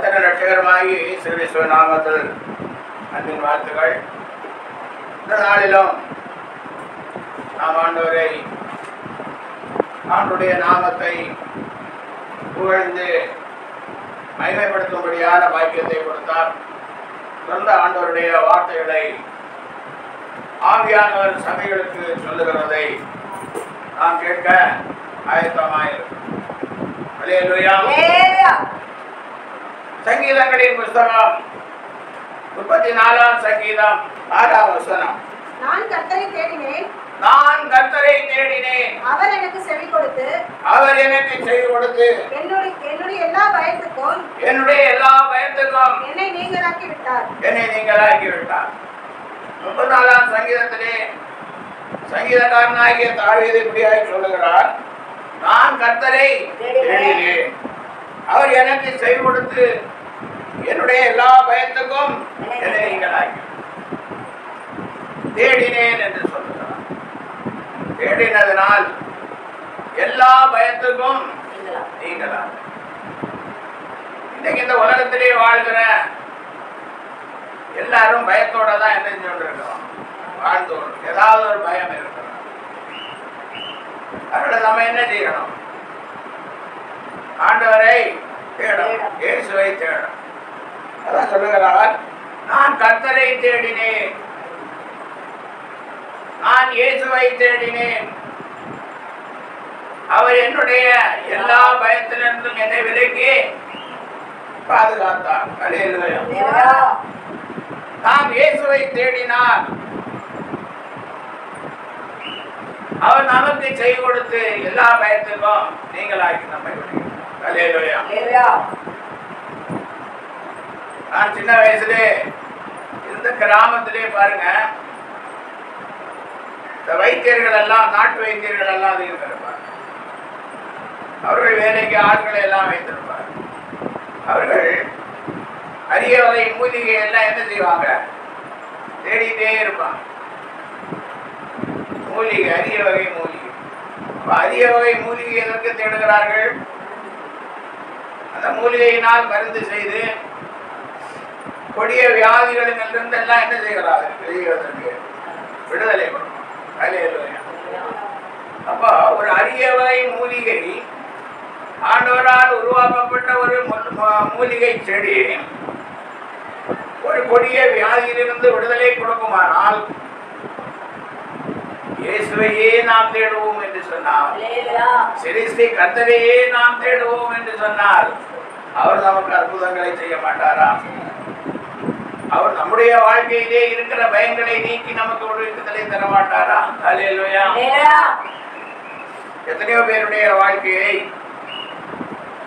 கர்த்தரின் ரட்சகருமாகி இயேசு கிறிஸ்துவின் நாமத்தில் அன்பின் வாழ்த்துக்கள். இந்த நாளிலும் நாம் ஆண்டவருடைய நாமத்தை புகழ்ந்து மகிமைப்படுத்தும்படியான பாக்கியத்தை கொடுத்தார். சொந்த ஆண்டவருடைய வார்த்தைகளை ஆவியானவர் சபைகளுக்கு சொல்லுகிறதை நாம் கேட்க ஆயத்தமாயிருக்கிறோம். சங்கீதங்களின் புஸ்தகம் 34ஆம் சங்கீதம் 6ஆம் வசனம். நான் கர்த்தரை தேடினேன், அவர் எனக்கு செவி கொடுத்து என்னுடைய எல்லா பயத்துக்கும் என்னை நீங்களாக்கி விட்டார். 34ஆம் சங்கீதத்திலே சங்கீதக்காரனாகிய தாவீது இப்படியாய் சொல்லுகிறார், நான் கர்த்தரை தேடினேன், அவர் எனக்கு செவி கொடுத்து என்னுடைய எல்லா பயத்துக்கும் என்னை நீங்களாக்கி தேடினேன் என்று சொல்லுகிறார். தேடினதனால் எல்லா பயத்துக்கும் நீங்களா. இன்னைக்கு இந்த உலகத்திலே வாழ்கிற எல்லாரும் பயத்தோட தான் என்ன செஞ்சுருக்கிறோம், வாழ்ந்தோம். ஏதாவது ஒரு பயம் இருக்கிறோம். அதனால நம்ம என்ன செய்யணும்? ஆண்டவரை தேடணும், இயேசுவை தேடணும். அதான் சொல்லுகிறார், நான் கர்த்தரை தேடினேன், நான் இயேசுவை தேடினேன், அவர் என்னுடைய எல்லா பயத்திலிருந்தும் என்னை விலக்கி பாதுகாத்தார். அல்லேலூயா. நாம் இயேசுவை தேடினால் அவர் நமக்கு செய்து கொடுத்து எல்லா பயத்துக்கும் நீங்களாக்கி நம்மை விடுகிறார். அல்லேலூயா. நான் சின்ன வயசுலே இந்த கிராமத்திலே பாருங்க, இந்த வைத்தியர்கள் எல்லாம், நாட்டு வைத்தியர்கள் எல்லாம் அதிகம் இருப்பார். அவர்கள் வேலைக்கு ஆட்களை எல்லாம் வைத்திருப்பார். அவர்கள் அரிய வகை மூலிகை எல்லாம் என்ன செய்வாங்க, தேடிட்டே இருப்பாங்க. மூலிகை, அரிய வகை மூலிகை. அரிய வகை மூலிகை எதற்கு தேடுகிறார்கள்? அந்த மூலிகையினால் மருந்து செய்து கொடிய வியாதிகளிலிருந்து எல்லாம் என்ன செய்கிறார்கள், வெளியேறுவதற்கு விடுதலை கொடுக்கும். அப்போ ஒரு அரிய வகை மூலிகை, ஆண்டவரால் உருவாக்கப்பட்ட ஒரு மூலிகை செடி ஒரு கொடிய வியாதியிலிருந்து விடுதலை கொடுக்குமானால் இயேசுவையே நாம் தேடுவோம் என்று சொன்னார், சிறிஸ்ரீ கர்த்தரையே நாம் தேடுவோம் என்று சொன்னார், அவர் நமக்கு அற்புதங்களை செய்ய மாட்டாரா? அவர் நம்முடைய வாழ்க்கையிலே இருக்கிற பயங்களை நீக்கி நமக்கு ஒரு விடுதலை தர மாட்டாரா? அல்லேலூயா. எத்தனையோ பேருடைய வாழ்க்கையை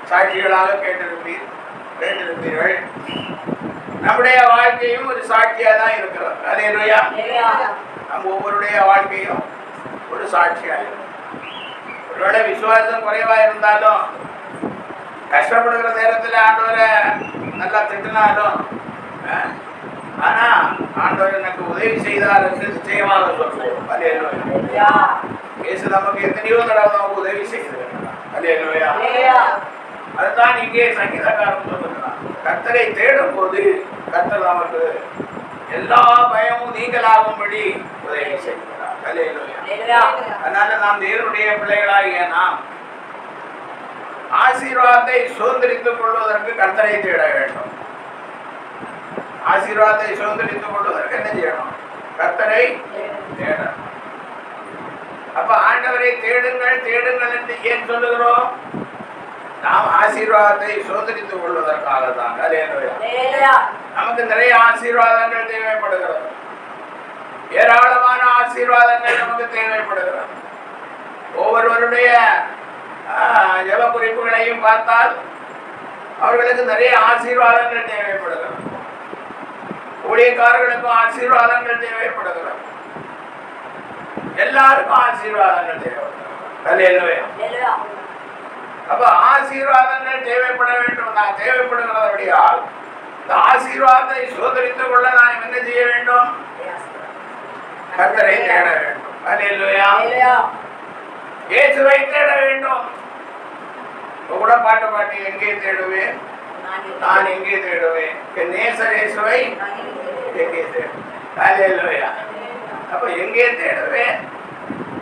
சாட்சிகளாக கேட்டிருப்பீர்கள். நம்முடைய வாழ்க்கையும் ஒரு சாட்சியா தான் இருக்கிறது. அல்லேலூயா. நம்ம ஒவ்வொருடைய வாழ்க்கையும் ஒரு சாட்சியா இருக்கும். ஒருவேளை விசுவாசம் குறைவா இருந்தாலும், கஷ்டப்படுகிற நேரத்தில் ஆண்டவரை நல்லா திட்டினாலும், ஆனா ஆண்டவர் எனக்கு உதவி செய்தார் என்று நிச்சயமாக சொல்லுவோம். அல்லேலூயா. இயேசு நமக்கு எத்தனையோ தடவை நமக்கு உதவி செய்திருக்கிறார். அல்லேலூயா. அதுதான் இங்கே சங்கீதக்காரன் சொல்லுகிறார், கர்த்தரை தேடும் போது கர்த்தர் நமக்கு எல்லா பயமும் நீங்களாகும்படி உதவி செய்கிறார். அல்லேலூயா. அதனால நாம் தேவனுடைய பிள்ளைகளாகிய நாம் ஆசீர்வாதத்தை சுதந்திரித்துக் கொள்வதற்கு கர்த்தரை தேட வேண்டும். ஆசீர்வாதத்தை சுதந்திரித்துக் கொள்வதற்கு என்ன செய்யணும்? கர்த்தரை தேடணும். அப்ப ஆண்டவரை தேடுங்கள் தேடுங்கள் என்று ஏன் சொல்லுகிறோம்? நாம் ஆசீர்வாதத்தை சுதந்திரித்துக் கொள்வதற்காக தான். அல்லேலூயா. நமக்கு நிறைய ஆசீர்வாதங்கள் தேவைப்படுகிறது, ஏராளமான ஆசீர்வாதங்கள் நமக்கு தேவைப்படுகிறது. ஒவ்வொருவருடைய ஜெப குறிப்புகளையும் பார்த்தால் அவர்களுக்கு நிறைய ஆசீர்வாதங்கள் தேவைப்படுகிறது. ஊழியக்காரர்களுக்கும் ஆசீர்வாதங்கள் தேவைப்படுகிறது. எல்லாருக்கும் ஆசீர்வாதங்கள் தேவைப்படுகிறது. அல்லேலூயா. அப்ப ஆசீர்வாதங்கள் தேவைப்பட வேண்டும். நான் தேவைப்படுகிறபடியால் இந்த ஆசீர்வாதத்தை சோதரித்துக் கொள்ள நான் என்ன செய்ய வேண்டும்? கர்த்தரை தேட வேண்டும். அல்லேலூயா. இயேசுவை தேட வேண்டும். கூட பாட்டு பாட்டி எங்கே தேடுவேன், நான் எங்கே தேடுவேன்? என் நேசரேசுவை எங்கே தேடுவேன்? ஹல்லேலூயா. அப்ப எங்கே தேடுவேன்?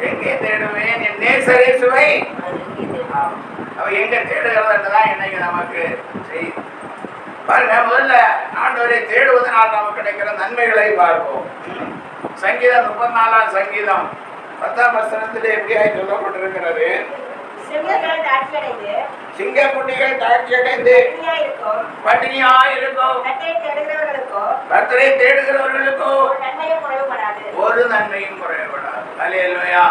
எங்கே தேடுவேன்? என் நேசரேசுவை. அவ எங்க தேடுகிறதுதான் இன்னைக்கு நமக்கு செய்தி. பாருங்க, முதல்ல ஆண்டவரை தேடுவதனால் நமக்கு கிடைக்கிற நன்மைகளை பார்ப்போம். சங்கீதம் 34 சங்கீதம் 10ஆம் வசனத்திலே எப்படியாய் சொல்லப்பட்டிருக்கிறது? சிங்கக்குட்டிகள் தாட்சியடைந்து பட்டினியாய் இருக்கும். கர்த்தரை தேடுகிறவர்களுக்கோ ஒரு நன்மையும் குறைவுபடாது. ஹல்லேலூயா.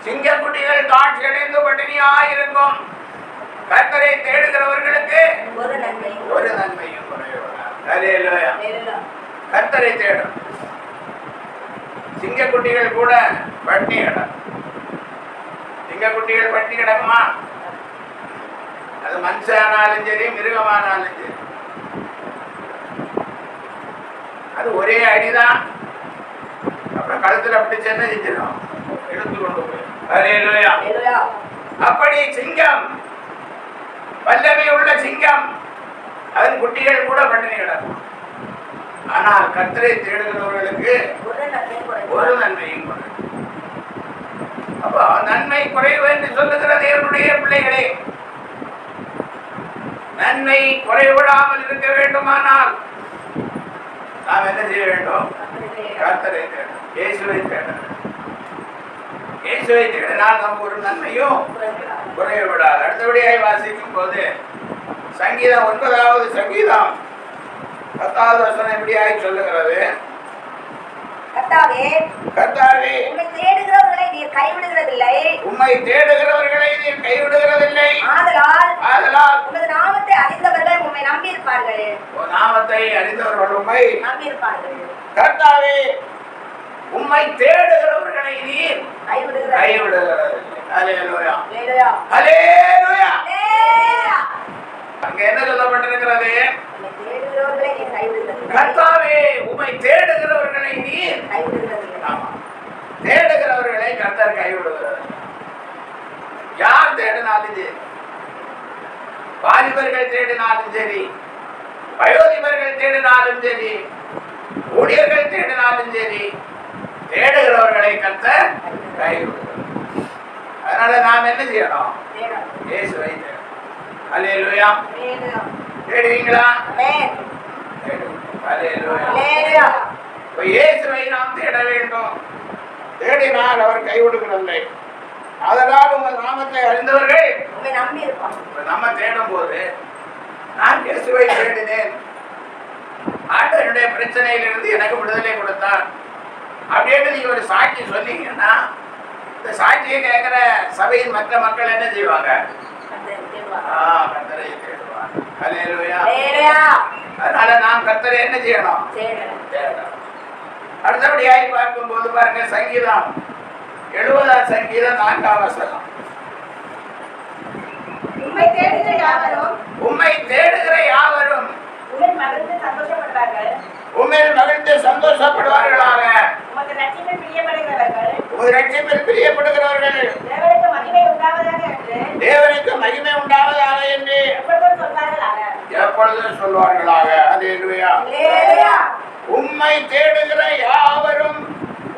சிங்கக்குட்டிகள் தாட்சியடைந்து பட்டினியாய் இருக்கும். கர்த்தரை தேடுகிறவர்களுக்கு ஒரு நன்மையும் குறைவுபடாது. ஹல்லேலூயா. கர்த்தரை தேடும். சிங்கக்குட்டிகள் கூட பட்டினி கிடக்கும். சிங்கக்குட்டிகள் பட்டினி கிடக்குமா? அது மனுஷனாலும் சரி, மிருகமானாலும் சரி, அது ஒரே அடிதான். அப்புறம் கழுத்துல அப்படி சென்ன செஞ்சிடும், எடுத்து கொண்டு போய். ஹல்லேலூயா. அப்படி சிங்கம், வல்லமை உள்ள சிங்கம், அதன் குட்டிகள் கூட பட்டினி கிடக்கும். ஆனால் கர்த்தரை தேடுகிறவர்களுக்கு ஒரு நன்மையும் குறைவு. அப்போ நன்மை குறைவு என்று சொல்லுகிற தேவனுடைய பிள்ளைகளே, நன்மை குறைவிடாமல் இருக்க வேண்டுமானால் நாம் என்ன செய்ய வேண்டும்? கர்த்தரை தேடும், இயேசுவை தேடும். இயேசுவை தேடினால் நமக்கு ஒரு நன்மையும் குறைவிடாது. அடுத்தபடியாய் வாசிக்கும் போது சங்கீதம் 9வது சங்கீதம் 10வது வசனம் எப்படியாய் சொல்லுகிறது? கர்த்தாவே, உம்மை தேடுகிறவர்களை நீர் கைவிடுகிறதில்லை. ஆதலால் உமது நாமத்தை அறிந்தவர்கள் உம்மை நம்பியிருப்பார்கள். நாமத்தை அறிந்தவர்கள் உம்மை நம்பியிருப்பார்கள். கர்த்தாவே, உம்மை தேடுகிறவர்களை நீர் கைவிடுகிறதில்லை. ஹல்லேலூயா. ஹல்லேலூயா. அங்க என்ன சொல்லப்பட்டிருக்கிறது? கர்த்தாவே, உம்மை தேடுகிறவர்களை நீர் தேடுகிறவர்களை கர்த்தர் கைவிடுகிறார். யார் தேடினாலும் சரி, வாலிபர்கள் தேடினாலும் சரி, வயோதிபர்கள் தேடினாலும் சரி, ஊழியர்கள் தேடினாலும் சரி, தேடுகிறவர்களை கர்த்தர் கைவிடுகிறார். அதனால நாம் என்ன செய்யணும்? இயேசுவை தேடணும். ஹல்லேலூயா. தேடுவீங்களா? ஹல்லேலூயா. இயேசுவை நாம் தேட வேண்டும். தேடினால் அவர் கைவிடுகிறதில்லை. அதனால் உங்கள் நாமத்தை அறிந்தவர்கள் நம்ம தேடும் போது, நான் இயேசுவை தேடினேன், ஆண்டவருடைய பிரச்சனையிலிருந்து எனக்கு விடுதலை கொடுத்தார் அப்படின்னு நீங்க ஒரு சாட்சி சொன்னீங்கன்னா, இந்த சாட்சியை கேட்கிற சபையின் மற்ற மக்கள் என்ன செய்வாங்க? கர்த்தரை தேடுவாங்க. ஹல்லேலூயா. அதனால நாம் கர்த்தரை என்ன செய்யணும்? தேடணும். அடுத்தபடியாய் பார்க்கும் போது பாருங்க, சங்கீதம் 70ஆம் சங்கீதம் 4ஆம் வசனம். உம்மை தேடுகிற யாவரும் உம்மில் மகிழ்ந்து சந்தோஷப்படுவார்களாக. உமது ரட்சிப்பில் பிரியப்படுகிறவர்கள் தேவனுக்கு மகிமை உண்டாவதாக என்று எப்பொழுதும் சொல்வார்களாக. ஹல்லேலூயா. உம்மை தேடுகிற யாவரும்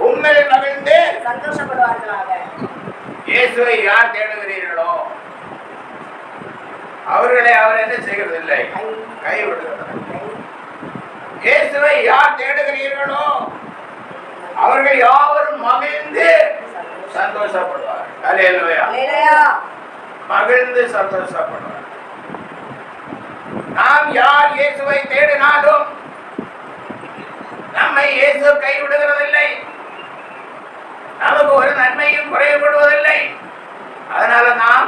உம்மில் மகிழ்ந்து சந்தோஷப்படுவார்களாக. இயேசுவை யார் தேடுகிறீர்களோ அவர்களை அவர் என்ன செய்கிறதில்லை? கைவிடுகிறார். இயேசுவை யார் தேடுகிறீர்களோ அவர்கள் யாவரும் மகிழ்ந்து சந்தோஷப்படுவார். ஹல்லேலூயா. மகிழ்ந்து சந்தோஷப்படுவார். நாம் யார் இயேசுவை தேடினாலும் நம்மை இயேசு கைவிடுகிறதில்லை. நமக்கு ஒரு நன்மையும் குறைபடுவதில்லை. அதனால நாம்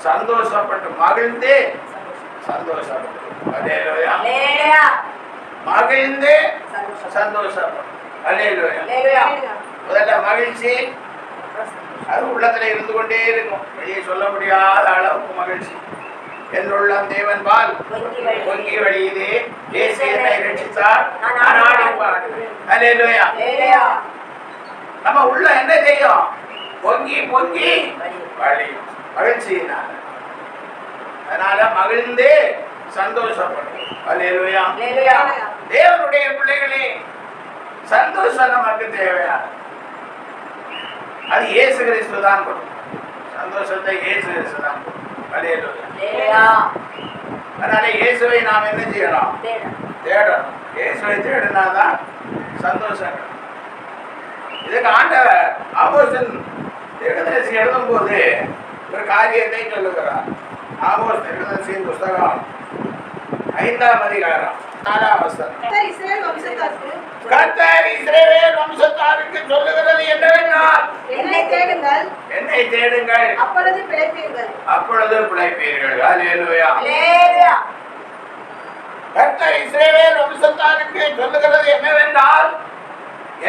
சந்தோஷப்பட்டு மகிழ்ந்து சந்தோஷப்படும். ஹல்லேலூயா. மகிழ்ந்து சந்தோஷப்படும். ஹல்லேலூயா. முதல்ல மகிழ்ச்சி அது உள்ளத்துல இருந்து கொண்டே இருக்கும். வெளியே சொல்ல முடியாத அளவுக்கு மகிழ்ச்சி. என்னுள்ளம் தேவன் பால் பொங்கி வழியுதே, இயேசு என்னை ரட்சித்தார், நான் ஆடி பாடுவேன். ஹல்லேலூயா. நம்ம உள்ள என்ன செய்யும்? பொங்கி பொங்கி வழியும் மகிழ்ச்சியினால. அதனால மகிழ்ந்து சந்தோஷப்படுவோம். அல்லேலூயா. அல்லேலூயா. தேவனுடைய பிள்ளைகளே, சந்தோஷம் நமக்கு தேவையா? அது இயேசு கிறிஸ்து தான் கொடுக்கும். சந்தோஷத்தை இயேசு கிறிஸ்து தான் கொடுக்கும். அல்லேலூயா. அல்லேலூயா. அதனால இயேசுவை நாம் என்ன செய்யணும்? தேடணும். இயேசுவை தேடினாதான் சந்தோஷம். இதுக்கு ஆண்டவர் ஆமோஸின் தீர்க்கதரிசி எழுதும் போது ஒரு காரியத்தை சொல்லுகிறார். ஆமோஸ் தீர்க்கதரிசியின் புஸ்தகம் 5ஆம் அதிகாரம் 4ஆம் வசனம். கர்த்தர் இஸ்ரவேல் வம்சத்தாருக்கு கர்த்தர் இஸ்ரவேல் வம்சத்தாருக்கு சொல்லுகிறது என்னவென்றால், என்னை தேடுங்கள், என்னை தேடுங்கள், அப்பொழுது பிழைப்பீர்கள். அப்பொழுது பிழைப்பீர்கள். அல்லேலூயா. அல்லேலூயா. கர்த்தர் இஸ்ரவேல் வம்சத்தாருக்கு சொல்லுகிறது என்னவென்றால்,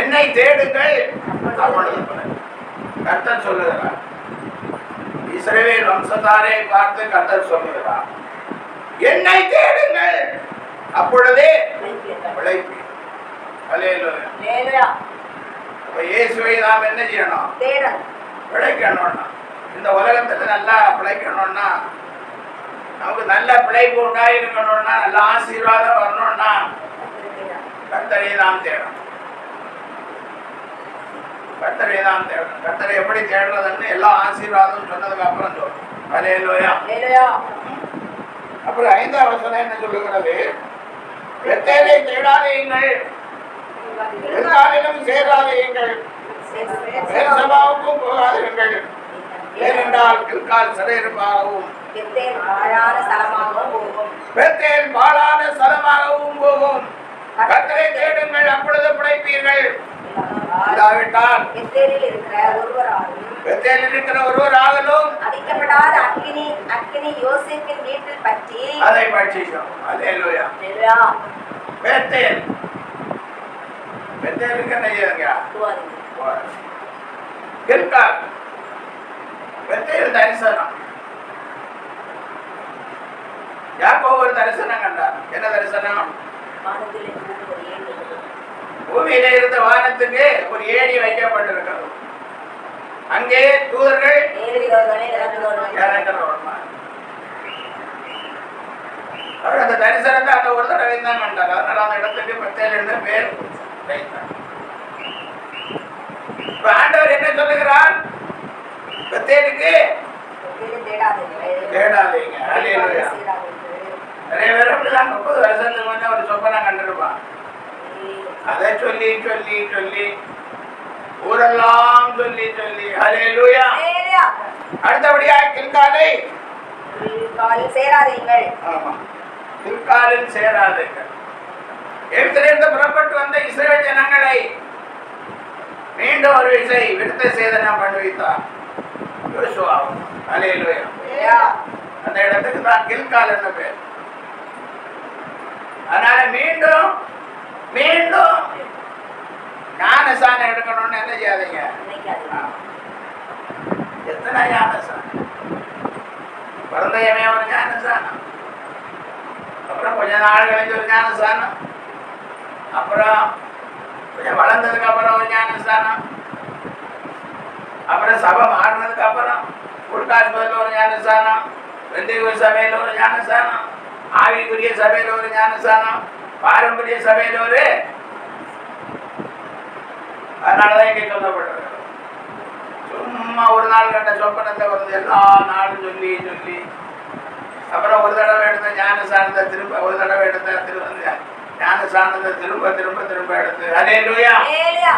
என்னை தேடுங்கள், அப்பொழுது பிழைப்பீர்கள். கர்த்தர் சொல்லுகிறார். இஸ்ரவேல் வம்சத்தாரை பார்த்து கர்த்தர் சொல்லுகிறார், என்னை தேடுங்கள், அப்பொழுதே பிழைப்பீர்கள். அல்லேலூயா. அல்லேலூயா. அப்ப இயேசுவை நாம் என்ன செய்யணும்? தேடணும். பிழைக்கணும்னா, இந்த உலகத்துல நல்லா பிழைக்கணும்னா, நமக்கு நல்ல பிழைப்பு உண்டாயிருக்கணும்னா, நல்ல ஆசீர்வாதம் வரணும்னா கர்த்தரை நாம் தேடணும். கர்த்தரை நாம் தேடணும். கர்த்தரை எப்படி தேடுறதுன்னு எல்லா ஆசீர்வாதம் சொன்னதுக்கு அப்புறம் சொல்லணும். அல்லேலூயா. அல்லேலூயா. அப்புறம் 5ஆம் வசனம் என்ன சொல்லுகிறது? பெத்தேலை தேடாதீங்கள், எக்காலிலும் சேராதீங்கள், பெர்சபாவுக்கும் போகாதீர்கள், ஏனென்றால் கில்கால் சிறையிருப்பாகவும் பெத்தேல் பாழான ஸ்தலமாகவும் போகும். பெத்தேல் பாழான ஸ்தலமாகவும் போகும். கர்த்தரை தேடுங்கள், அப்பொழுது பிழைப்பீர்கள். இல்லாவிட்டால் பெத்தேலில் இருக்கிற ஒருவராலும் பெத்தேலில் இருக்கிற ஒருவராகலும் அடிக்கப்படாத அக்கினி யோசேப்பின் வீட்டில் பற்றி அதை பட்சிக்கும். அல்லேலூயா. அல்லேலூயா. பெத்தேல், பெத்தேலுக்கு என்ன செய்யுங்க? துவாரி. கில்கால், பெத்தேல் தரிசனம். யாக்கோபு ஒரு தரிசனம் கண்டார். என்ன தரிசனம்? வானத்தில் இருந்து ஒரு ஏணி வந்தது. பூமியில இருந்த வானத்துக்கு ஒரு ஏணி வைக்கப்பட்டிருக்கிறது. அங்கே தூதர்கள் ஏறுகிறவர்களே, இறங்குகிறவர்களே. இறங்குறவர்கள். அவர் அந்த தரிசனத்தை அந்த ஒரு தடவை தான் கண்டார். அதனால அந்த இடத்துக்கு பெத்தேல் என்று பேர் வைத்தார். இப்ப ஆண்டவர் என்ன சொல்லுகிறார்? பெத்தேலுக்கு பெத்தேலை தேடாதீர்கள். தேடாதீங்க. அல்லேலூயா. சீராதீர்கள். நிறைய பேர் அப்படிதான் 30 வருஷத்துக்கு முன்ன ஒரு சொப்பனை கண்டிருப்பான். அதை சொல்லி சொல்லி சொல்லி ஊரெல்லாம் சொல்லி சொல்லி. அல்லேலூயா. அல்லேலூயா. அடுத்தபடியா கில்காலை, காலில் சேராதீங்கள். ஆமா, கில்காலில் சேராதீர்கள். எகிப்திலிருந்து புறப்பட்டு வந்த இஸ்ரவேல் ஜனங்களை மீண்டும் ஒரு விசை விருத்த சேதனம் பண்ணுவித்தார் யோசுவா. அல்லேலூயா. அல்லேலூயா. அந்த இடத்துக்கு தான் கில்கால் என்ன பேர். அதனால மீண்டும் மீண்டும் ஞானசானம் எடுக்கணும்னு என்ன செய்யாதீங்க? நினைக்காதீங்க. எத்தனை ஞானசானம்? பிறந்தயமே ஒரு ஞானசானம், அப்புறம் கொஞ்ச நாள் கழிஞ்சு ஒரு ஞானசானம், அப்புறம் கொஞ்சம் வளர்ந்ததுக்கு அப்புறம் ஒரு ஞானசானம், அப்புறம் சபை மாறினதுக்கு அப்புறம் உட்காட்பதில் ஒரு ஞானசானம், வெந்தையூர் சபையில் ஒரு ஞானசானம், ஆவிக்குரிய சபையில் ஒரு ஞானசானம், பாரம்பரிய சபையில் ஒரு. அதனாலதான் இங்கே சொல்லப்பட்டிருக்கு. சும்மா ஒரு நாள் கண்ட சொப்பனத்தை வந்து எல்லா நாளும் சொல்லி சொல்லி அப்புறம் ஒரு தடவை எடுத்த ஞானசானத்தை திரும்ப ஒரு தடவை எடுத்த திரும்ப ஞானசானத்தை திரும்ப திரும்ப திரும்ப எடுத்து. அல்லேலூயா. அல்லேலூயா.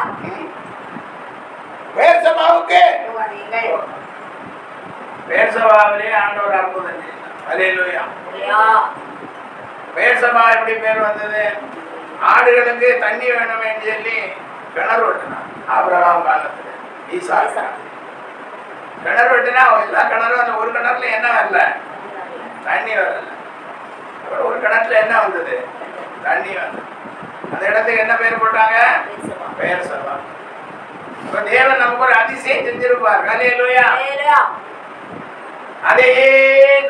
பேர்சபாவுக்கு துவாரிகள். பேர்சபாவிலே ஆண்டவர் அற்புதம் செய்தார். அல்லேலூயா. அல்லேலூயா. பேர்சபா எப்படி பேர் வந்தது? ஆடுகளுக்கு தண்ணி வேணும் என்று சொல்லி கிணறு வெட்டினார். ஆபிரகாம் காலத்துல ஈசாக் கிணறு வெட்டினா எல்லா கிணறும் அந்த ஒரு கிணறுல என்ன வரல? தண்ணி வரல. அப்புறம் ஒரு கிணத்துல என்ன வந்தது? தண்ணி வந்தது. அந்த இடத்துக்கு என்ன பேர் போட்டாங்க? பேர்சபா. இப்ப தேவன் நமக்கு ஒரு அதிசயம் செஞ்சிருப்பார். அல்லேலூயா. அல்லேலூயா. அதையே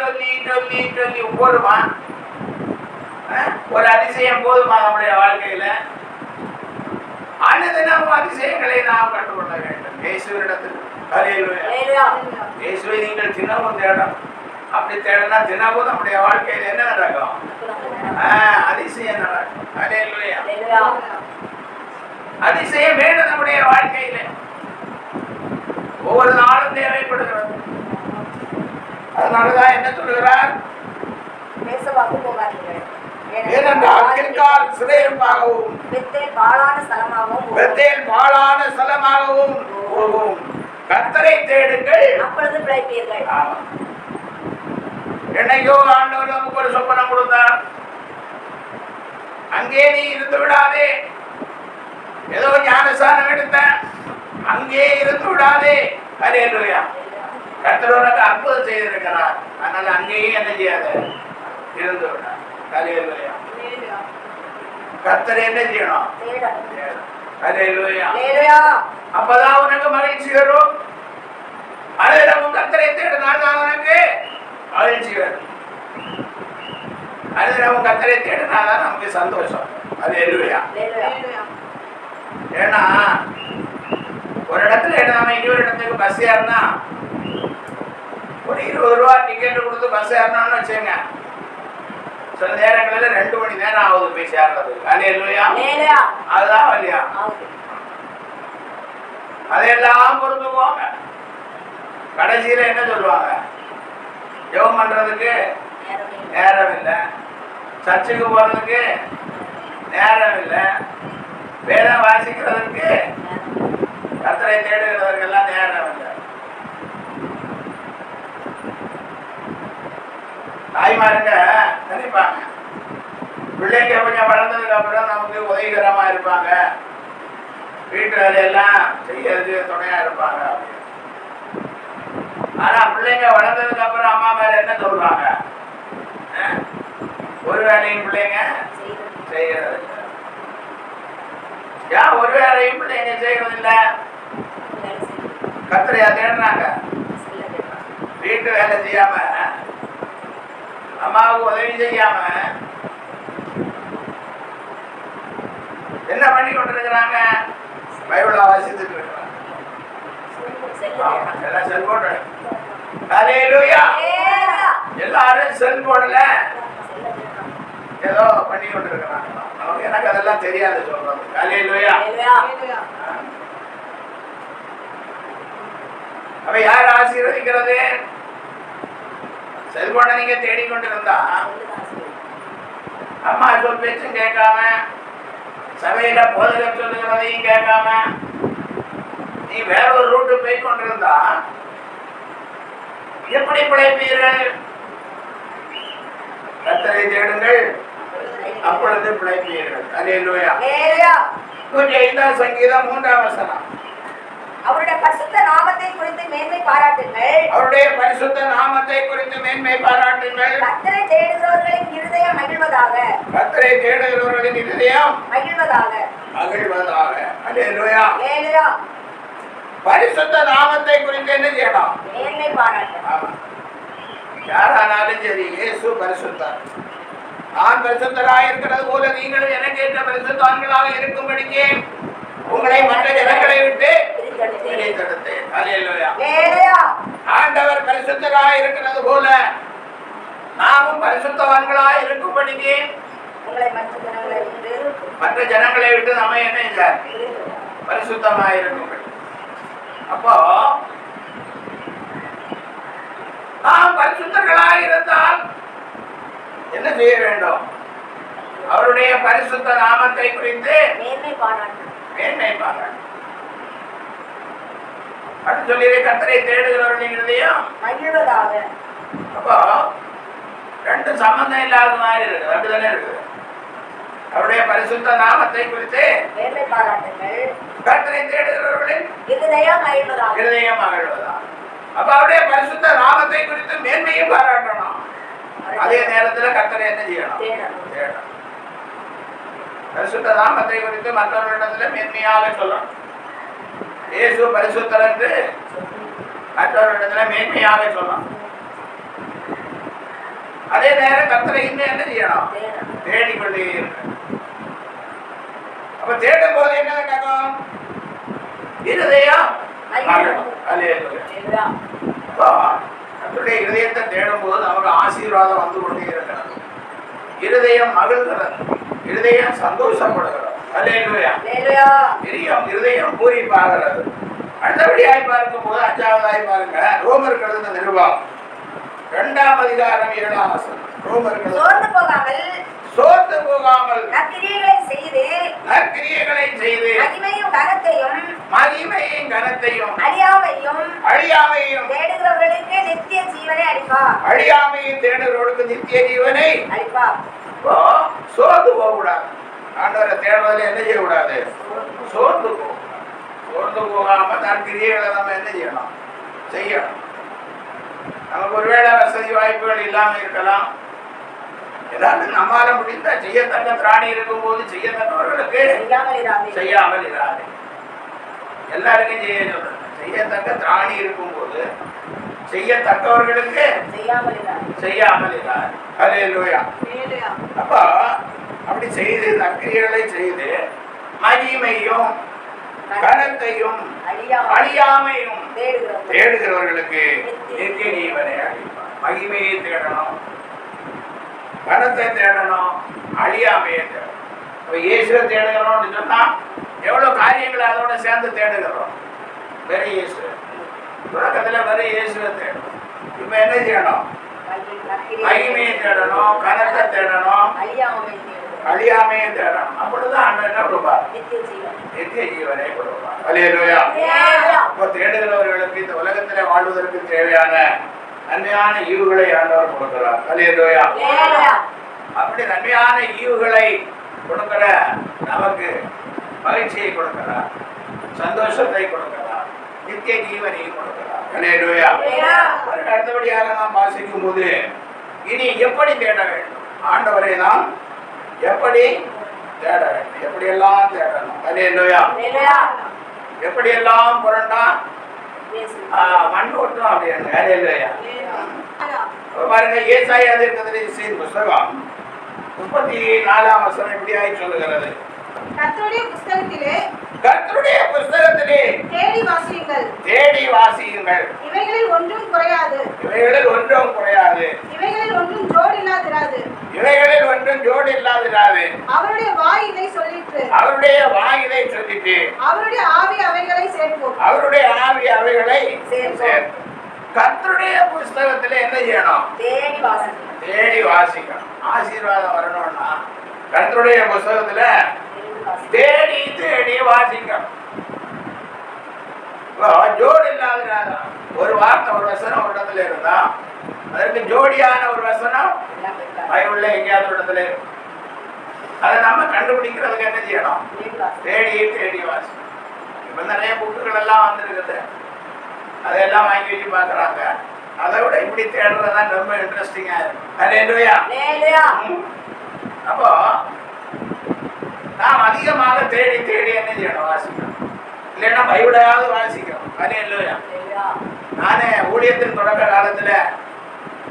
சொல்லி சொல்லி சொல்லி போதுமா? ஒரு அதிசயம் போதுமா நம்முடைய வாழ்க்கையில? அனுதினமும் அதிசயங்களை நாம் கற்றுக்கொள்ள வேண்டும் இயேசுவினிடத்தில். அல்லேலூயா. அல்லேலூயா. இயேசுவை நீங்கள் தினமும் தேடணும். அப்படி தேடினா தினமும் நம்முடைய வாழ்க்கையில் என்ன நடக்கும்? அதிசயம் நடக்கும். அல்லேலூயா. அதிசயம் வேணும் நம்முடைய வாழ்க்கையில. ஒவ்வொரு நாளும் தேவைப்படுகிறது. அதனாலதான் என்ன சொல்லுகிறார்? ஏனென்றால் கில்கால் சிறையிருப்பாகவும் பெத்தேல் பாழான ஸ்தலமாகவும் போகும். கர்த்தரை தேடுங்கள், அப்பொழுது பிழைப்பீர்கள். என்னையோ ஆண்டவர் நமக்கு ஒரு சொப்பனம் கொடுத்தார். அங்கே நீ இருந்து விடாதே. ஏதோ ஞானஸ்நானம் எடுத்த அங்கே இருந்து விடாதே. அல்லேலூயா. கர்த்தர் உனக்கு அற்புதம் செய்திருக்கிறார். அதனால அங்கேயே என்ன செய்யாத, இருந்து விடாது. அல்லேலூயா. கர்த்தர் என்ன செய்யணும்? அல்லேலூயா. அப்பதான் உனக்கு மகிழ்ச்சி வரும். அனைவரும் கர்த்தரை தேடினால் தான் உனக்கு மகிழ்ச்சி வரும். அனைவரும் கர்த்தரை தேடினால் தான் நமக்கு சந்தோஷம். அல்லேலூயா. ஏன்னா ஒரு இடத்துல நம்ம இன்னொரு இடத்துக்கு பஸ் ஏறினா ஒரு 20 ரூபா டிக்கெட் கொடுத்து பஸ் ஏறினோம்னு வச்சுங்க, சில நேரங்களில் 2 மணி நேரம் ஆகுது போய் சேர்றது. அல்லேலூயா. அதுதான் வழியா. அதையெல்லாம் பொறுத்துக்குவாங்க. கடைசியில என்ன சொல்லுவாங்க? ஜெபம் பண்றதுக்கு நேரம் இல்லை, சர்ச்சுக்கு போறதுக்கு நேரம் இல்லை, வேதம் வாசிக்கிறதுக்கு, கர்த்தரை தேடுகிறவர்கள்லாம் நேரம் இல்லை. தாய்மாருங்க நினைப்பாங்க, பிள்ளைங்க கொஞ்சம் வளர்ந்ததுக்கு அப்புறம் நமக்கு உதவிகரமா இருப்பாங்க, வீட்டு வேலையெல்லாம் செய்யறதுக்கு துணையா இருப்பாங்க. ஆனா பிள்ளைங்க வளர்ந்ததுக்கு அப்புறம் அம்மா மேல என்ன சொல்றாங்க? ஒரு வேலையும் பிள்ளைங்க செய்யறது இல்லை. ஏன் ஒரு வேலையும் பிள்ளைங்க செய்யறது இல்லை? கர்த்தரையா தேடுறாங்க. வீட்டு வேலை செய்யாம, அம்மாவுக்கு உதவி செய்யாம என்ன பண்ணி கொண்டிருக்கிறாங்க? பைபிளை வாசித்துட்டு இருக்கிறாங்க. எல்லாம் செல்போன். அல்லேலூயா. எல்லாரும் செல்போன்ல ஏதோ பண்ணி கொண்டிருக்கிறாங்க. எனக்கு அதெல்லாம் தெரியாது சொல்றது. அல்லேலூயா. அப்ப யார் ஆசீர்வதிக்கிறது? செல்போனை நீங்க தேடிக்கொண்டிருந்தா, அம்மா சொல் பேச்சும் கேட்காம, சபையில போதகர் சொல்லுகிறதையும் கேட்காம நீ வேற ஒரு ரூட்டு போய் கொண்டிருந்தா எப்படி பிழைப்பீர்கள்? கர்த்தரை தேடுங்கள், அப்பொழுது பிழைப்பீர்கள். அல்லேலூயா. 105 சங்கீதம் 3ஆம் வசனம். அவருடைய பரிசுத்த நாமத்தை குறித்து மேன்மை பாராட்டுங்கள். அவருடைய பரிசுத்த நாமத்தை குறித்து மேன்மை பாராட்டுங்கள். கர்த்தரை தேடுகிறவர்களின் இருதயம் மகிழ்வதாக. கர்த்தரை தேடுகிறவர்களின் இருதயம் மகிழ்வதாக. மகிழ்வதாக. அல்லேலூயா. அல்லேலூயா. பரிசுத்த நாமத்தை குறித்து என்ன செய்யணும்? மேன்மை பாராட்டணும். யாரானாலும் சரி, இயேசு பரிசுத்தர். நான் பரிசுத்தராக இருக்கிறது போல நீங்களும் எனக்கு ஏற்ற பரிசுத்தவான்களாக இருக்கும்படிக்கு உங்களை மற்ற ஜனங்களை விட்டு பிரித்தெடுத்தேன். அல்லேலூயா. ஆண்டவர் பரிசுத்தராக இருக்கிறது போல நாமும் பரிசுத்தவான்களாக இருக்கும்படிக்கு மற்ற ஜனங்களை விட்டு நம்ம என்ன இல்லை, பரிசுத்தமாக இருக்கும்படி. அப்போ நாம் பரிசுத்தர்களாக இருந்தால் என்ன செய்ய வேண்டும்? அவருடைய பரிசுத்த நாமத்தை குறித்து மேன்மை பாராட்டு. அடுத்து சொல்லி கர்த்தரை தேடுகிறவர்களின் இருதயம் மகிழ்வதாக. அப்போ ரெண்டு சம்பந்தம் இல்லாத மாதிரி இருக்கு. ரெண்டு தானே இருக்கு. அவருடைய பரிசுத்த நாமத்தை குறித்து மேன்மை பாராட்டுங்கள். கர்த்தரை தேடுகிறவர்களின் இருதயம் மகிழ்வதாக. அப்ப அவருடைய பரிசுத்த நாமத்தை குறித்து மேன்மையும் பாராட்டணும். அதே நேரத்தில் கர்த்தரை என்ன செய்யணும்? தேடணும். பரிசுத்த நாமத்தை குறித்து மற்றவர்களிடத்தில் மேன்மையாக சொல்லணும். இயேசு பரிசுத்தர் என்று மற்றவர்களிடத்தில் மேன்மையாக சொல்லணும். அதே நேரம் கர்த்தரை இன்னும் என்ன செய்யணும்? தேடிக்கொண்டே இருக்கணும். அப்ப தேடும் போது என்ன நடக்கும்? இருதயம் கர்த்தருடைய இருதயத்தை தேடும் போது நமக்கு ஆசீர்வாதம் வந்து கொண்டே இருக்கிறது. இருதயம் மகிழ்கிறது, இருதயம் சந்தோஷப்படுகிறது. அல்லேலூயா. இருதயம் பூரிப்பாகிறது. அடுத்தபடியாய் பார்க்கும் போது 5வதாய் பாருங்க, ரோமர் எழுதின நிருபம் 2ஆம் அதிகாரம் 7ஆம் வசனம். ரோமர் சோர்ந்து போகாமல் நற்கிரியைகளை செய்து மகிமையும் கனத்தையும் அழியாமையும் தேடுகிறவர்களுக்கு நித்திய ஜீவனை அளிப்பார். சோர்ந்து போக கூடாது. ஆண்டவரை தேடுறதுல என்ன செய்யக்கூடாது? சோர்ந்து போகாம நற்கிரியைகளை நம்ம என்ன செய்யணும்? செய்யணும். நமக்கு ஒருவேளை வசதி வாய்ப்புகள் இல்லாம இருக்கலாம். ஏதாவது நம்மால முடிந்த செய்யத்தக்க திராணி இருக்கும் போது செய்யத்தக்கவர்களுக்கு செய்யாமல் இராது. எல்லாருக்கும் செய்யத்தக்க திராணி இருக்கும் போது செய்யத்தக்கவர்களுக்கு செய்யாமல் இராது. அல்லேலூயா. அப்ப அப்படி செய்து நற்கிரியைகளை செய்து மகிமையும் கனத்தையும் அழியாமையும் தேடுகிறவர்களுக்கு நித்திய ஜீவனை அளிப்பார். மகிமையை தேடணும், கனத்தை தேடணும், அழியாமையை தேடணும். இயேசுவை தேடுகிறோம்னு சொன்னா எவ்வளவு காரியங்களை அதோட சேர்ந்து தேடுகிறோம். வேற இயேசு தொடக்கத்துல வேற இயேசுவை தேடணும். இப்ப என்ன செய்யணும்? மகிமையை தேடணும், கனத்தை தேடணும், அழியாமையை தேடணும். அப்படிதான் ஆண்டவர் என்ன கொடுப்பார்? நித்திய ஜீவனை கொடுப்பார். அல்லேலூயா. அப்ப தேடுகிறவர்களுக்கு இந்த உலகத்திலே வாழ்வதற்கு தேவையான நன்மையான ஈவுகளை ஆண்டவர் கொடுக்கிறார். அல்லேலூயா. அப்படி நன்மையான ஈவுகளை கொடுக்கிற நமக்கு மகிழ்ச்சியை கொடுக்கிறார், சந்தோஷத்தை கொடுக்கிறார், நித்திய ஜீவனையும் கொடுக்கிறார். அல்லேலூயா. அடுத்தபடியாக நாம் வாசிக்கும் போது இனி எப்படி தேட வேண்டும்? ஆண்டவரை நாம் எப்படி தேட வேண்டும்? எப்படியெல்லாம் தேடணும்? அல்லேலூயா. எப்படியெல்லாம் புரண்டா மண் ஓட்டணும் அப்படின்னு. அல்லேலூயா. பாருங்க, ஏசாயா தீர்க்கதரிசியின் புத்தகம் 34ஆம் வசனம் இப்படியாய் சொல்லுகிறது. கர்த்தருடைய புஸ்தகத்திலே தேடி வாசியுங்கள். இவைகளில் ஒன்றும் குறையாது. இவைகளில் ஒன்றும் ஜோடு இல்லாதிராது. அவருடைய வாய் இதை சொல்லிற்று. அவருடைய ஆவி அவைகளை சேர்க்கும். கர்த்தருடைய புஸ்தகத்திலே என்ன செய்யணும்? தேடி வாசிக்கணும். ஆசீர்வாதம் வரணும்னா கர்த்தருடைய புஸ்தகத்துல தேடி தேடி வாசிக்கணும். ஜோடி இல்லாத ஒரு வார்த்தை, ஒரு வசனம் ஒரு இடத்துல இருந்தா அதற்கு ஜோடியான ஒரு வசனம் பைபிள்ல எங்கேயாவது இடத்துல இருக்கும். அதை நம்ம கண்டுபிடிக்கிறதுக்கு என்ன செய்யணும்? தேடி தேடி வாசிக்கணும். இப்ப நிறைய புக்குகள் எல்லாம் வந்துருக்குது, அதெல்லாம் வாங்கி வச்சு பாக்குறாங்க. அதை விட இப்படி தேடுறதுதான் ரொம்ப இன்ட்ரெஸ்டிங்கா இருக்கும். அல்லேலூயா. அப்போ நாம் அதிகமாக தேடி தேடி என்ன செய்யணும்? வாசிக்கணும். இல்லைன்னா பைபிளையாவது வாசிக்கணும். அல்லேலூயா. நானே ஊழியத்தின் தொடக்க காலத்துல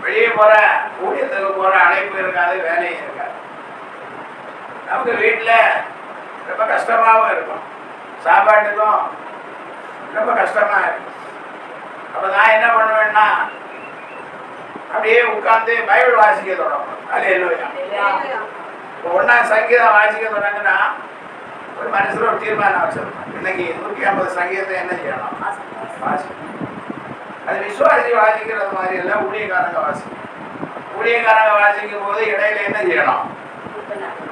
வெளியே போற ஊழியத்துக்கு போற அழைப்பு இருக்காது, வேலையும் இருக்காது. நமக்கு வீட்டுல ரொம்ப கஷ்டமாவும் இருக்கும், சாப்பாட்டுக்கும் ரொம்ப கஷ்டமா இருக்கும். அப்ப நான் என்ன பண்ணுவேன்னா அப்படியே உட்கார்ந்து பைபிள் வாசிக்க தொடங்கணும். அல்லேலூயா. ஒன்னா சங்கீதம் வாசிக்க தொடங்கினா ஒரு மனசுல ஒரு தீர்மானம் வச்சிருக்கோம், இன்னைக்கு 150 சங்கீதத்தை என்ன செய்யணும்? வாசிக்கணும். அது விசுவாசி வாசிக்கிறது மாதிரி எல்லாம் ஊழியக்காரங்க வாசிக்கணும். ஊழியக்காரங்க வாசிக்கும் போது இடையில என்ன செய்யணும்?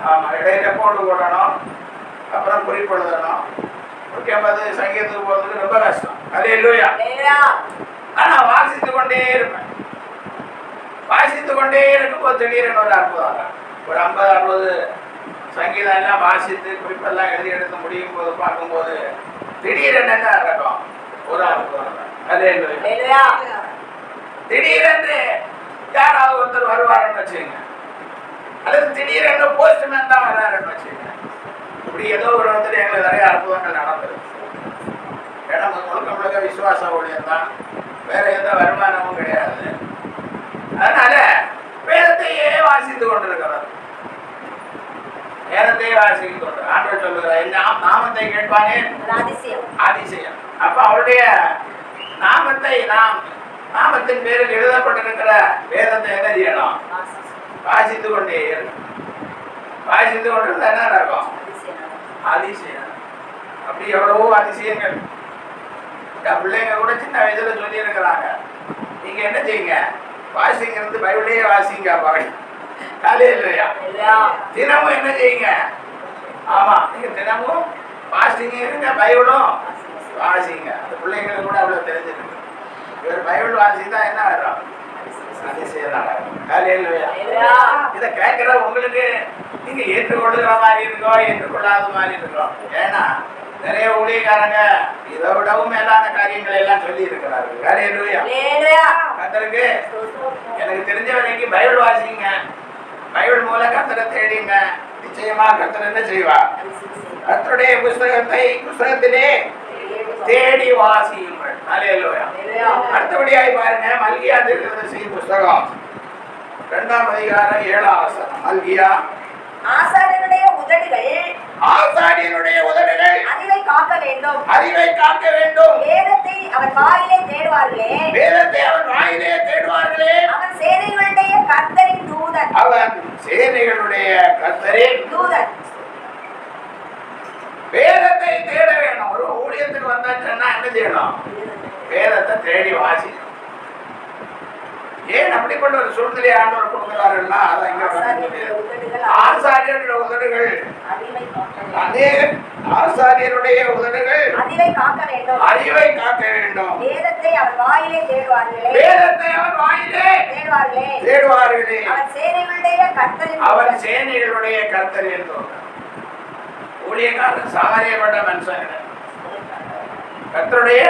ஆமா, இடையில போட்டு போடணும், அப்புறம் குறிப்பிடணும். 150 சங்கீதத்துக்கு போறதுக்கு ரொம்ப கஷ்டம். அல்லேலூயா. ஆனா வாசித்து கொண்டே இருப்பேன். வாசித்து கொண்டே இருக்கும்போது திடீர்னு ஒரு அற்புதம், ஒரு 50-60 சங்கீதம் எல்லாம் வாசித்து குறிப்பெல்லாம் எழுதி எடுத்து முடியும் போது பார்க்கும்போது திடீரென்று என்ன நடக்கும்? ஒரு அற்புதம். அல்லேலூயா. திடீரென்று யாராவது ஒருத்தர் வருவாருன்னு வச்சுங்க, அல்லது திடீரென்று போஸ்ட்மேன் தான் வர்றாருன்னு வச்சுங்க. இப்படி ஏதோ ஒரு இடத்துல எங்களுக்கு நிறைய அற்புதங்கள் நடந்தது. ஏன்னா முழுக்க விசுவாச ஊழியம் தான், வேற எந்த வருமானமும் கிடையாது. அதனால வேதத்தையே வாசித்து கொண்டிருக்கிறார். வேதத்தையே வாசித்து கொண்டு ஆண்டவர் சொல்லுகிறார், என் நாமத்தை கேட்பானே அதிசயம். அப்ப அவருடைய நாமத்தை நாம் நாமத்தின் பேரில் எழுதப்பட்டிருக்கிற வேதத்தை என்ன செய்யணும்? வாசித்து கொண்டே வாசித்து கொண்டு என்ன நடக்கும்? அதிசயம். அப்படி எவ்வளவோ அதிசயங்கள் பிள்ளைங்க கூட சின்ன வயசுல சொல்லி இருக்கிறாங்க. நீங்க என்ன செய்யுங்க, வாசிங்க இருந்து பைபிளையே வாசிங்க இல்லையா? தினமும் என்ன செய்யுங்க? ஆமா, நீங்க தினமும் வாசிங்க இருங்க, பைபிளும் வாசிங்க. அந்த பிள்ளைங்களுக்கு கூட அவ்வளவு தெரிஞ்சிருக்கு. இவர் பைபிள் வாசித்தா என்ன வரும்? இதை கேட்கிற உங்களுக்கு நீங்க ஏற்றுக்கொள்ளுகிற மாதிரி இருக்கோம், ஏற்றுக்கொள்ளாத மாதிரி இருக்கோம். ஏன்னா நிறைய ஊழியக்காரங்க இதை விடவும் மேலான காரியங்களை எல்லாம் சொல்லி இருக்கிறார்கள். கர்த்தருக்கு எனக்கு தெரிஞ்ச வரைக்கும் பைபிள் வாசிங்க, பைபிள் மூலம் கர்த்தரை தேடிங்க, நிச்சயமா கர்த்தர் என்ன செய்வார்? கர்த்தருடைய புஸ்தகத்திலே தேடி வாசியுங்கள். அடுத்தபடியாய் பாருங்க, மல்கியா தீர்க்கதரிசி புஸ்தகம் 2ஆம் அதிகாரம் 7ஆம் வசனம். மல்கியா. ஆசாரியனுடைய உதடுகள் அறிவை காக்க வேண்டும், வேதத்தை அவன் வாயிலே தேடுவார்களே, அவன் சேனைகளுடைய கர்த்தரின் தூதன். வேதத்தை தேட வேணும். ஒரு ஊழியத்துக்கு வந்தாச்சுன்னா என்ன செய்யணும்? வேதத்தை தேடி வாசிக்கணும். ஏன் அப்படிப்பட்ட ஒரு சூழ்நிலை ஆண்டவர் கொடுக்கிறார்கள்னா, ஆசாரியருடைய உதடுகள் அறிவை காக்க வேண்டும், வேதத்தை அவன் வாயிலே தேடுவார்களே, அவன் சேனைகளுடைய கர்த்தர் என்றோம். ஊழியக்காரன் சாமாரியப்பட்ட மனுஷன், கர்த்தருடைய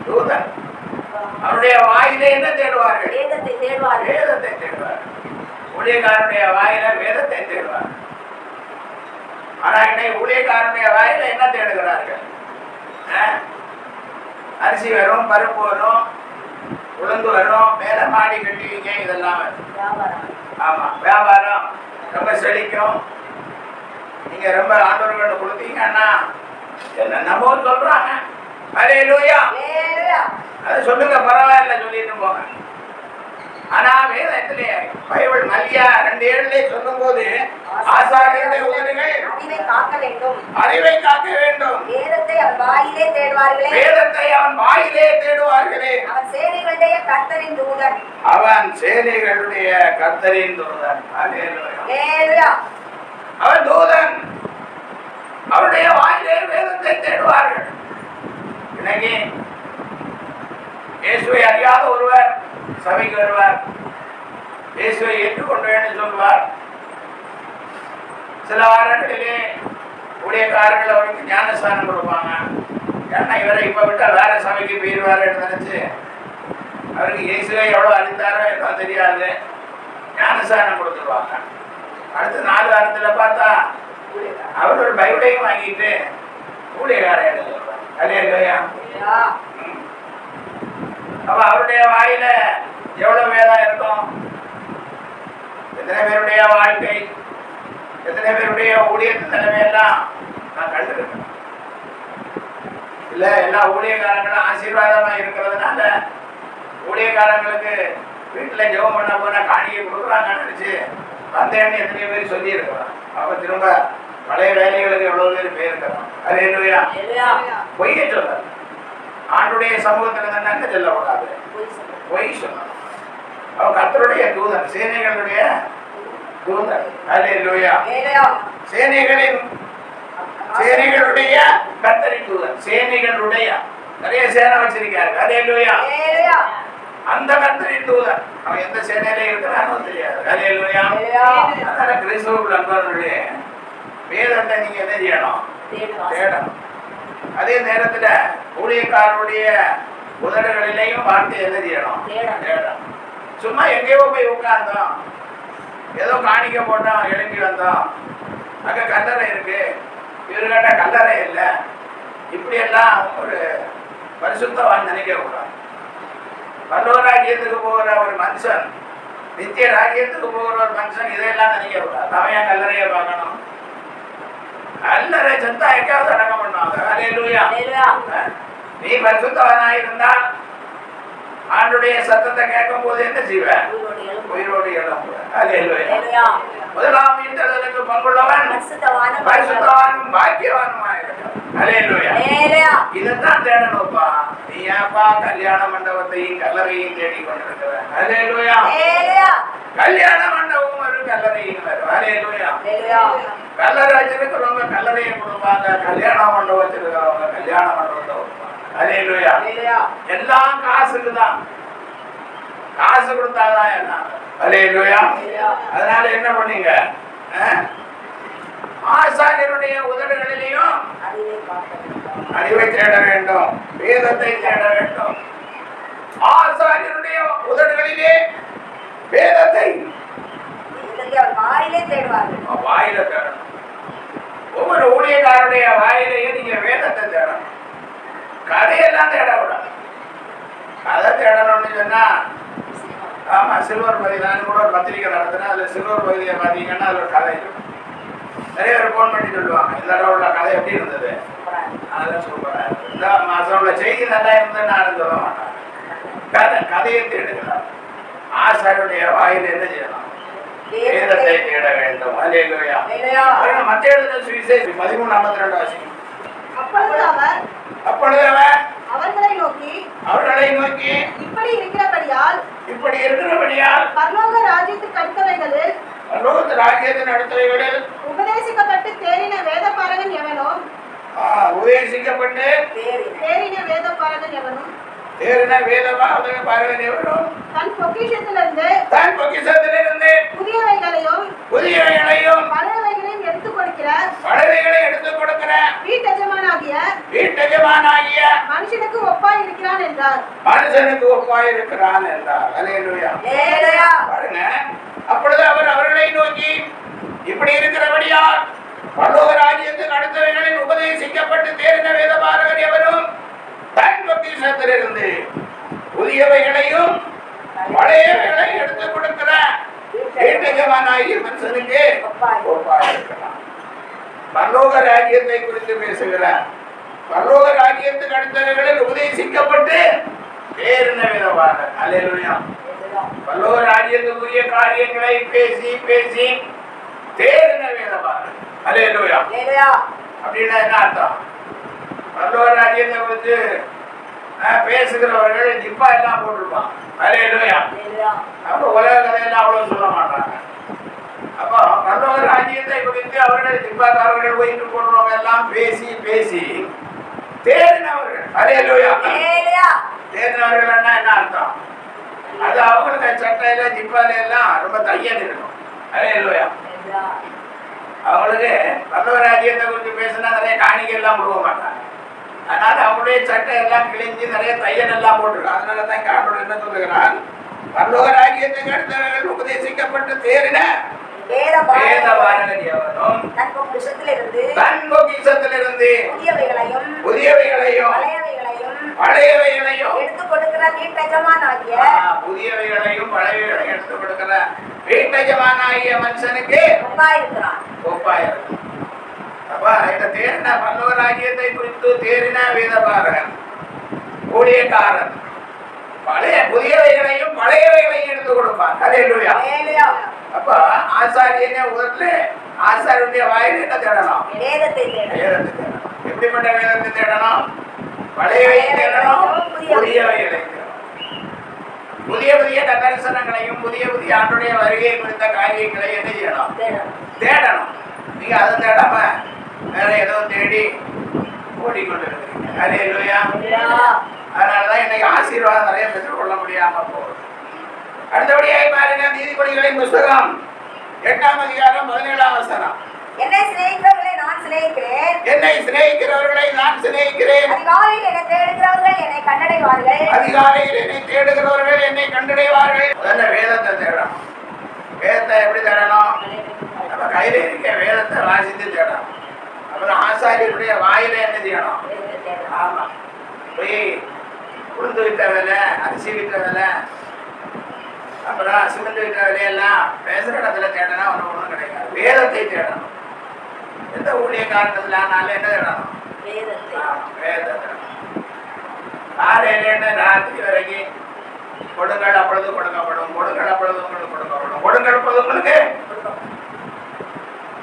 தூதன். அவருடைய வாயிலே என்ன தேடுவார்கள்? வேதத்தை தேடுவார்கள். ஊழியக்காரனுடைய வாயில வேதத்தை தேடுவார். ஆனா இன்னைக்கு ஊழியக்காரனுடைய வாயில என்ன தேடுகிறார்கள்? அரிசி வரும், பருப்பு வரும், உளுந்து வரும், மேல மாடி கட்டுவீங்க, இதெல்லாம் ஆமா வியாபாரம் ரொம்ப செழிக்கும். நீங்க ரொம்ப ஆண்டவர்கள் கொடுத்தீங்கன்னா என்னென்னமோ சொல்றாங்க. அல்லேலூயா. அதை சொல்லுங்க, பரவாயில்ல, சொல்லிட்டு போங்க. ஆனா வேதத்திலே பைபிள் மல்கியா 2:7 சொல்லும் போது ஆசாரியருடைய உதடுகள் அறிவை காக்க வேண்டும், வேதத்தை அவன் வாயிலே தேடுவார்களே, அவன் சேனைகளுடைய கர்த்தரின் தூதன். அல்லேலூயா. அவன் தூதன், அவருடைய வாயிலே வேதத்தை தேடுவார்கள். இன்னைக்கு இயேசுவை அறியாத ஒருவர் சபைக்கு வருவார், இயேசுவை ஏற்றுக்கொண்டேன்னு சொல்வார். சில வாரங்களிலே ஊழியக்காரர்கள் அவருக்கு ஞானஸ்தானம் கொடுப்பாங்க. ஏன்னா இவரை இப்ப விட்டா வேற சபைக்கு போயிடுவாருன்னு நினைச்சு அவருக்கு இயேசுவை எவ்வளவு அறிந்தாரோ என்ன தெரியாது, ஞானஸ்தானம் கொடுத்துருவாங்க. அடுத்த 4 வாரத்துல பார்த்தா அவர் ஒரு பைபிளையும் வாங்கிட்டு ஊழியக்காரன் எழுதுவார். அல்லேலூயா. அப்ப அவருடைய வாயில எவ்வளவு வேதம் இருக்கும்? எத்தனை பேருடைய வாழ்க்கை, எத்தனை பேருடைய ஊழியத்தின் நிலைமையெல்லாம் நான் கண்டிருக்கேன். இல்ல எல்லா ஊழியக்காரங்களும் ஆசீர்வாதமா இருக்கிறதுனால ஊழியக்காரங்களுக்கு வீட்டுல ஜெபம் பண்ண போனா காணியை கொடுக்குறாங்கன்னு நினைச்சு வந்தேன்னு எத்தனையோ பேர் சொல்லி இருக்கிறான். அப்ப திரும்ப பழைய வேலைகளுக்கு எவ்வளவு பேர் போயிருக்கிறோம். அல்லேலூயா. பொய்ய சொல்ல ஆண்டுடைய சமூகத்துல தானே சொல்லக்கூடாது, பொய் சொல்லணும். அவன் கர்த்தருடைய தூதன், சேனைகளுடைய தூதன். அல்லேலூயா. சேனைகளுடைய கர்த்தரின் தூதன். சேனைகளுடைய நிறைய சேனை வச்சிருக்காரு. அல்லேலூயா. அந்த கர்த்தரின் தூதன் அவன் எந்த சேனையில இருக்கிறானோ தெரியாது. அல்லேலூயா. அதனால கிறிஸ்துவுக்குள் அன்பர்களே, வேதத்தை நீங்க என்ன செய்யணும்? தேடணும். அதே நேரத்துல ஊழியக்காரருடைய உதடுகளிலேயும் வார்த்தை என்ன செய்யணும்? தேடணும். சும்மா எங்கேயோ போய் உட்கார்ந்தோம், ஏதோ காணிக்க போட்டோம், எழுப்பி வந்தோம், அங்க கல்லறை இருக்கு, இவர்கிட்ட கல்லறை இல்லை, இப்படி எல்லாம் ஒரு பரிசுத்தவான் நினைக்க கூடாது. பல்லவ ராஜ்யத்துக்கு போகிற ஒரு மனுஷன், நித்திய ராஜ்யத்துக்கு போகிற ஒரு மனுஷன் இதையெல்லாம் நினைக்க கூடாது. அவன் என் கல்லறையை பார்க்கணும். கல்லறை செத்தா எங்காவது அடக்கம் பண்ணுவாங்க. அல்லேலூயா. நீ பரிசுத்தவனாயிருந்தால் ஆண்டுடைய சத்தத்தை கேட்கும் போது என்ன செய்வேன்? உயிரோடு எழும்புவேன். அல்லேலூயா. முதலாம் உயிர்த்தெழுதலுக்கு பங்குள்ளவன் பரிசுத்தவானும் பாக்கியவானுமாயிருக்கிறான். அல்லேலூயா. இதைத்தான் தேடணும்ப்பா. நீ ஏப்பா கல்யாண மண்டபத்தையும் கல்லறையும் தேடிக் கொண்டிருக்கிறேன்? அல்லேலூயா. கல்யாண மண்டபம் ஒரு கல்லறையும் வரும். அல்லேலூயா. கல்லறை வச்சிருக்கிறவங்க கல்லறையை கொடுப்பாங்க, கல்யாண மண்டபம் வச்சிருக்கிறவங்க கல்யாண மண்டபத்தை கொடுப்பாங்க. அல்லேலூயா. எல்லாம் காசுக்கு தான், காசு கொடுத்தாதான் என்ன. அல்லேலூயா. அதனால என்ன பண்ணீங்க? ஆசாரியருடைய உதடுகளிலேயும் அறிவை தேட வேண்டும், வேதத்தை தேட வேண்டும். ஆசாரியருடைய உதடுகளிலே வேதத்தை வாயிலே தேடுவார்கள். வாயில தேடணும். ஒவ்வொரு ஊழியக்காரருடைய வாயிலேயே நீங்க வேதத்தை தேடணும். கதையெல்லாம் தேட விடணும். கதை தேடணும்னு சொன்னா, ஆமா சில்வர் பகுதி நான் கூட ஒரு பத்திரிகை நடத்தினேன். அதுல சில்வர் பகுதியை பார்த்தீங்கன்னா அதுல ஒரு கதை இருக்கும். நிறைய பேர் போன் பண்ணி சொல்லுவாங்க, இந்த தடவை உள்ள கதை எப்படி இருந்தது, அதெல்லாம் சூப்பரா இருக்கு, இந்த மாசம் உள்ள செய்தி நல்லா இருந்ததுன்னு நான் சொல்ல மாட்டேன். கதையை தேடுகிறார். ஆசாரியருடைய வாயில் என்ன செய்யலாம்? வேதத்தை தேட வேண்டும். அல்லேலூயா. மத்திய எழுதின சுவிசேஷம் 13:52 வாசிக்கும். அப்பொழுது அவர் அவர்களை நோக்கி இப்படி இருக்கிறபடியால் பரலோக ராஜ்யத்தின் அடுத்தவைகளில் உபதேசிக்கப்பட்டு தேறின வேதபாரகன் எவனும் தேறின வேதபாரகன் எவனும் தன் பொக்கிஷத்திலிருந்து புதியவைகளையும் பழையவைகளையும் எடுத்துக் கொடுக்கிற வீட்டெஜமானாகிய மனுஷனுக்கு ஒப்பாய் இருக்கிறான் என்றார். அல்லேலூயா. பாருங்க, அப்பொழுது அவர் அவர்களை நோக்கி இப்படி இருக்கிறபடியால் பரலோக ராஜ்யத்துக்கு அடுத்தவைகளில் உபதேசிக்கப்பட்டு தேறின வேதபாரகன் எவரும் தன் பொக்கிஷத்திலிருந்து புதியவைகளையும் பழையவைகளையும் எடுத்துக் கொடுக்கிற வீட்டெஜமானாகிய மனுஷனுக்கு ஒப்பாய் இருக்கிறான். பரலோக ராஜ்யத்தை குறித்து பேசுகிறார். பரலோக ராஜ்யத்துக்கு அடுத்தவைகளில் உபதேசிக்கப்பட்டு தேறின வேதபாரகன். அல்லேலூயா. பரலோக ராஜ்யத்துக்குரிய காரியங்களை பேசி பேசி தேறின வேதபாரகன். அல்லேலூயா. அப்படின்னா என்ன அர்த்தம்? பரலோக ராஜ்யத்தை குறித்து பேசுகிறவர்கள் ஜிப்பா எல்லாம் போட்டிருப்பான். அல்லேலூயா. அப்ப உலக கதையெல்லாம் அவ்வளவு சொல்ல மாட்டாங்க. அப்போ பரலோக ராஜ்யத்தை குறித்து அவர்கள் ஜிப்பாக்காரர்கள் போயிட்டு போடுறவங்க எல்லாம் பேசி பேசி தேறினவர்கள். அல்லேலூயா. தேறினவர்கள் என்ன அர்த்தம்? அது அவங்களுக்கு சட்டையில ஜிப்பால எல்லாம் ரொம்ப தையல் இருக்கும். அல்லேலூயா. அவங்களுக்கு பரலோக ராஜ்யத்தை குறித்து பேசினா நிறைய காணிக்கை எல்லாம் கொடுக்க மாட்டாங்க. அதனால அவங்களுடைய சட்டை எல்லாம் கிழிஞ்சு நிறைய தையல் எல்லாம் போட்டிருக்காங்க. அதனாலதான் காரணம் என்ன சொல்லுகிறான்? பரலோக ராஜ்யத்துக்கு அடுத்தவர்கள் உபதேசிக்கப்பட்டு தேறின வேதபாரகன் எவனும் தன் பொக்கிஷத்திலிருந்து புதியவைகளையும் பழையவைகளையும் எடுத்துக் கொடுக்கிற வீட்டெஜமானாகிய புதியவைகளையும் பழையவைகளையும் எடுத்துக் கொடுக்கிற வீட்டெஜமானாகிய மனுஷனுக்கு ஒப்பாயிருக்கிறான். அப்ப இந்த தேறின பரலோக ராஜ்யத்தை குறித்து தேறின வேதபாரகன் ஊழியக்காரன் புதியவைகளையும் பழையவைகளையும் எடுத்து கொடுப்பான். அல்லேலூயா. அப்ப ஆசாரியனே உதட்டுல ஆசாரியனுடைய வாயில என்ன தேடணும்? வேதத்தை தேடணும். எப்படிப்பட்ட வேதத்தை தேடணும்? பழையவை தேடணும், புதியவைகளை தேடணும். புதிய புதிய தரிசனங்களையும் புதிய புதிய ஆண்டுடைய வருகையை குறித்த காரியங்களை என்ன செய்யணும்? தேடணும். நீங்க அதை தேடாம வேற ஏதோ தேடி ஓடிக்கொண்டிருக்கிறீங்க. அல்லேலூயா. அதனாலதான் இன்னைக்கு ஆசீர்வாதம் நிறைய பெற்றுக்கொள்ள முடியாம போகுது. அடுத்தபடியாக பாருங்க, நீதிபதிகளின் புஸ்தகம் 8ஆம் அதிகாரம் 17ஆம் வசனம். என்னை சிநேகிக்கிறவர்களை நான் சிநேகிக்கிறேன். அதிகாலையில் என்னை தேடுகிறவர்கள் என்னை கண்டடைவார்கள். முதல்ல வேதத்தை தேடணும். வேதத்தை எப்படி தேடணும்? நம்ம கையில இருக்க வேதத்தை வாசித்து தேடணும். அப்புறம் ஆசாரியருடைய வாயில என்ன செய்யணும்? ஆமா, போய் உளுந்து விட்ட வேலை, அரிசி விட்ட வேலை, அப்புறம் சிமெண்ட் விட்ட வேலையெல்லாம் பேசுற இடத்துல தேடனா ஒன்றும் கிடைக்காது. வேதத்தை தேடணும். எந்த ஊழியக்காரத்துல ஆனாலும் என்ன தேடணும்? வேதத்தை. காலையில ராத்திரி வரைக்கும் கொடுங்கள் அப்பொழுது கொடுக்கப்படும், கொடுங்கள் அப்பொழுது உங்களுக்கு கொடுக்கப்படும், கொடுங்கள் அப்பொழுது உங்களுக்கு.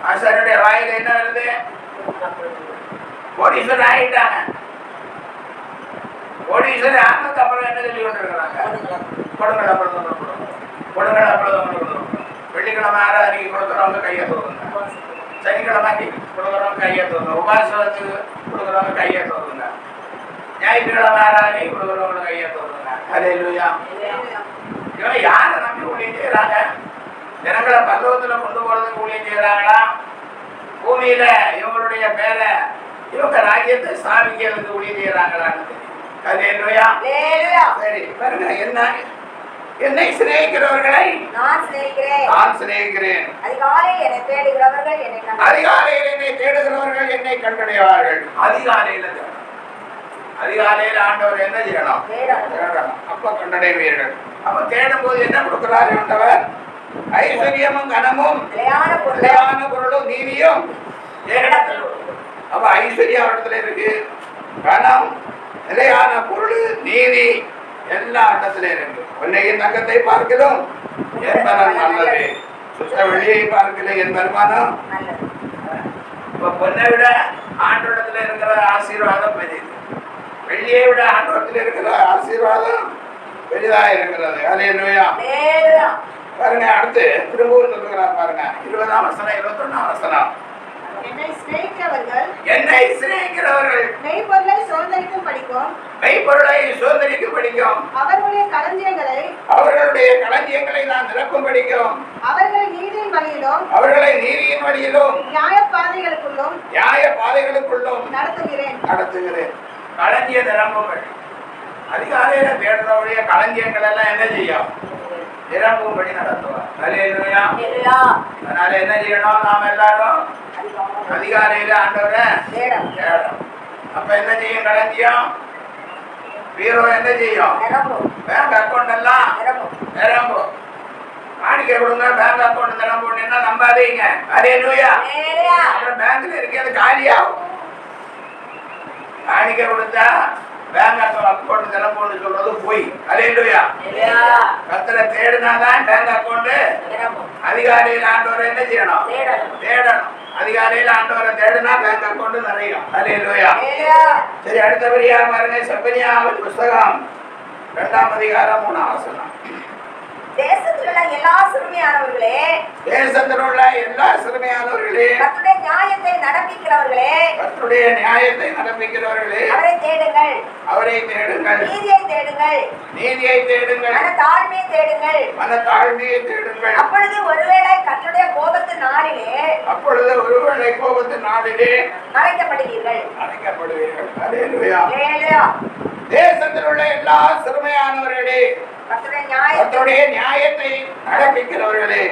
ஆசாரியனுடைய வாயில என்ன வருது? கோடீஸ்வரர் ஆகிட்டாங்க. கோடீஸ்வரர் ஆனதுக்கு அப்புறம் என்ன சொல்லி கொண்டிருக்கிறாங்க? கொடுங்கள் அப்பொழுது உங்களுக்கு கொடுக்கும், கொடுங்கள் அப்பொழுது உங்களுக்கு கொடுக்கும். வெள்ளிக்கிழமை ஆராதனைக்கு கொடுக்குறவங்க கையை தோறுங்க, சனிக்கிழமை கொடுக்குறவங்க கையை தோறுங்க, உபாசத்துக்கு கொடுக்குறவங்க கையை தோறுங்க, ஞாயிற்றுக்கிழமை ஆராதனை கொடுக்குறவங்க கையை தோறுங்க. ஹல்லேலூயா. இவன் யாரை நம்பி ஊழியம் செய்யறாங்க? ஜனங்களை பல்லவத்துல கொண்டு போறதுக்கு ஊழியம் செய்யறாங்களா? பூமியில இவங்களுடைய பேரை இவங்க ராஜ்யத்தை ஸ்தாபிக்கிறதுக்கு ஊழியம் செய்யறாங்களான்னு தெரியும். ஹல்லேலூயா. சரி பாருங்க, என்ன என்னை சிநேகிக்கிறவர்களை நான் சிநேகிக்கிறேன், நான் சிநேகிக்கிறேன். அதிகாலையில் என்னை தேடுகிறவர்கள் என்னை கண்டடைவார்கள். அதிகாலையில் என்னை தேடுகிறவர்கள் என்னை கண்டடைவார்கள். அதிகாலையில அதிகாலையில் ஆண்டவர் என்ன செய்யணும்? தேடணும். அப்ப கண்டடைவீர்கள். அப்ப தேடும் போது என்ன கொடுக்கிறார் ஆண்டவர்? ஐஸ்வர்யமும் கனமும் நிலையான பொருளும் நீதியும். அப்ப ஐஸ்வர்யம் இடத்துல இருக்கு, கனம், நிலையான பொருள், நீதி எல்லா இடத்துல இருக்கு. பொன்னையின் தங்கத்தை பார்க்கிறோம் என்பதன் நல்லது, சுத்த வெளியை பார்க்கல என் வருமானம். இப்ப பொன்னை விட ஆண்டோடத்துல இருக்கிற ஆசீர்வாதம் பெரியது, வெள்ளியை விட ஆண்டோடத்துல இருக்கிற ஆசீர்வாதம் பெரிதா இருக்கிறது. ஹல்லேலூயா. பாருங்க, அடுத்து திரும்பவும் சொல்லுகிறார் பாருங்க, 20ஆம் வசனம் 21ஆம் வசனம். என்னை சிநேகிக்கிறவர்கள் என்னை சிநேகிக்கிறவர்கள் மெய்ப்பொருளை சுதந்தரிக்கும் படிக்கும், மெய்ப்பொருளை சுதந்தரிக்கும் படிக்கும், அவர்களுடைய களஞ்சியங்களை நான் நிரப்பும் படிக்கும், அவர்களை நீதியின் வழியிலும் நியாய பாதைகளுக்குள்ளும் நடத்துகிறேன். களஞ்சிய நிரம்பும்படி. அதிகாலையில தேடுறவருடைய களஞ்சியங்கள் எல்லாம் என்ன செய்யும்? நிரம்பும்படி நடத்துவார். ஹல்லேலூயா. அதனால என்ன செய்யணும்? நாம் எல்லாரும் அதிகாலையில ஆண்டவரை தேடணும். அப்ப என்ன செய்யும்? களஞ்சியம், பீரோ என்ன செய்யும்? பேங்க் அக்கௌண்ட் எல்லாம் நிரம்பும். காணிக்கை கொடுங்க, பேங்க் அக்கௌண்ட் நிரம்புன்னா நம்பாதீங்க. ஹல்லேலூயா. அப்புறம் பேங்க்ல இருக்கிறது காலியாகும். காணிக்கை கொடுத்தா பேங்க் அக்கௌண்ட் நிரம்புன்னு சொல்றது போய். ஹல்லேலூயா. கர்த்தரை தேடினாதான் பேங்க் அக்கௌண்ட். அதிகாலையில் ஆண்டவரை என்ன செய்யணும்? தேடணும். அதிகாலையில் ஆண்டவரை தேடினா பேங்க் அக்கௌண்ட் நிறையும். ஹல்லேலூயா. சரி, அடுத்தபடியா பாருங்க, செப்பனியாவின் புஸ்தகம் 2ஆம் அதிகாரம் 3ஆம் வசனம். தேசத்தில் உள்ள எல்லா சிறுமையானவர்களே, கர்த்தருடைய நியாயத்தை நடப்பிக்கிறவர்களே, அவரை தேடுங்கள், நீதியை தேடுங்கள், மனத்தாழ்மையை தேடுங்கள். அப்பொழுது ஒருவேளை கர்த்தருடைய கோபத்தின் நாளிலே மறைக்கப்படுவீர்கள். ஹல்லேலூயா. தேசத்தில் உள்ள எல்லா சிறுமையானவர்களே, கர்த்தருடைய நியாயத்தை நடப்பிக்கிறவர்களே,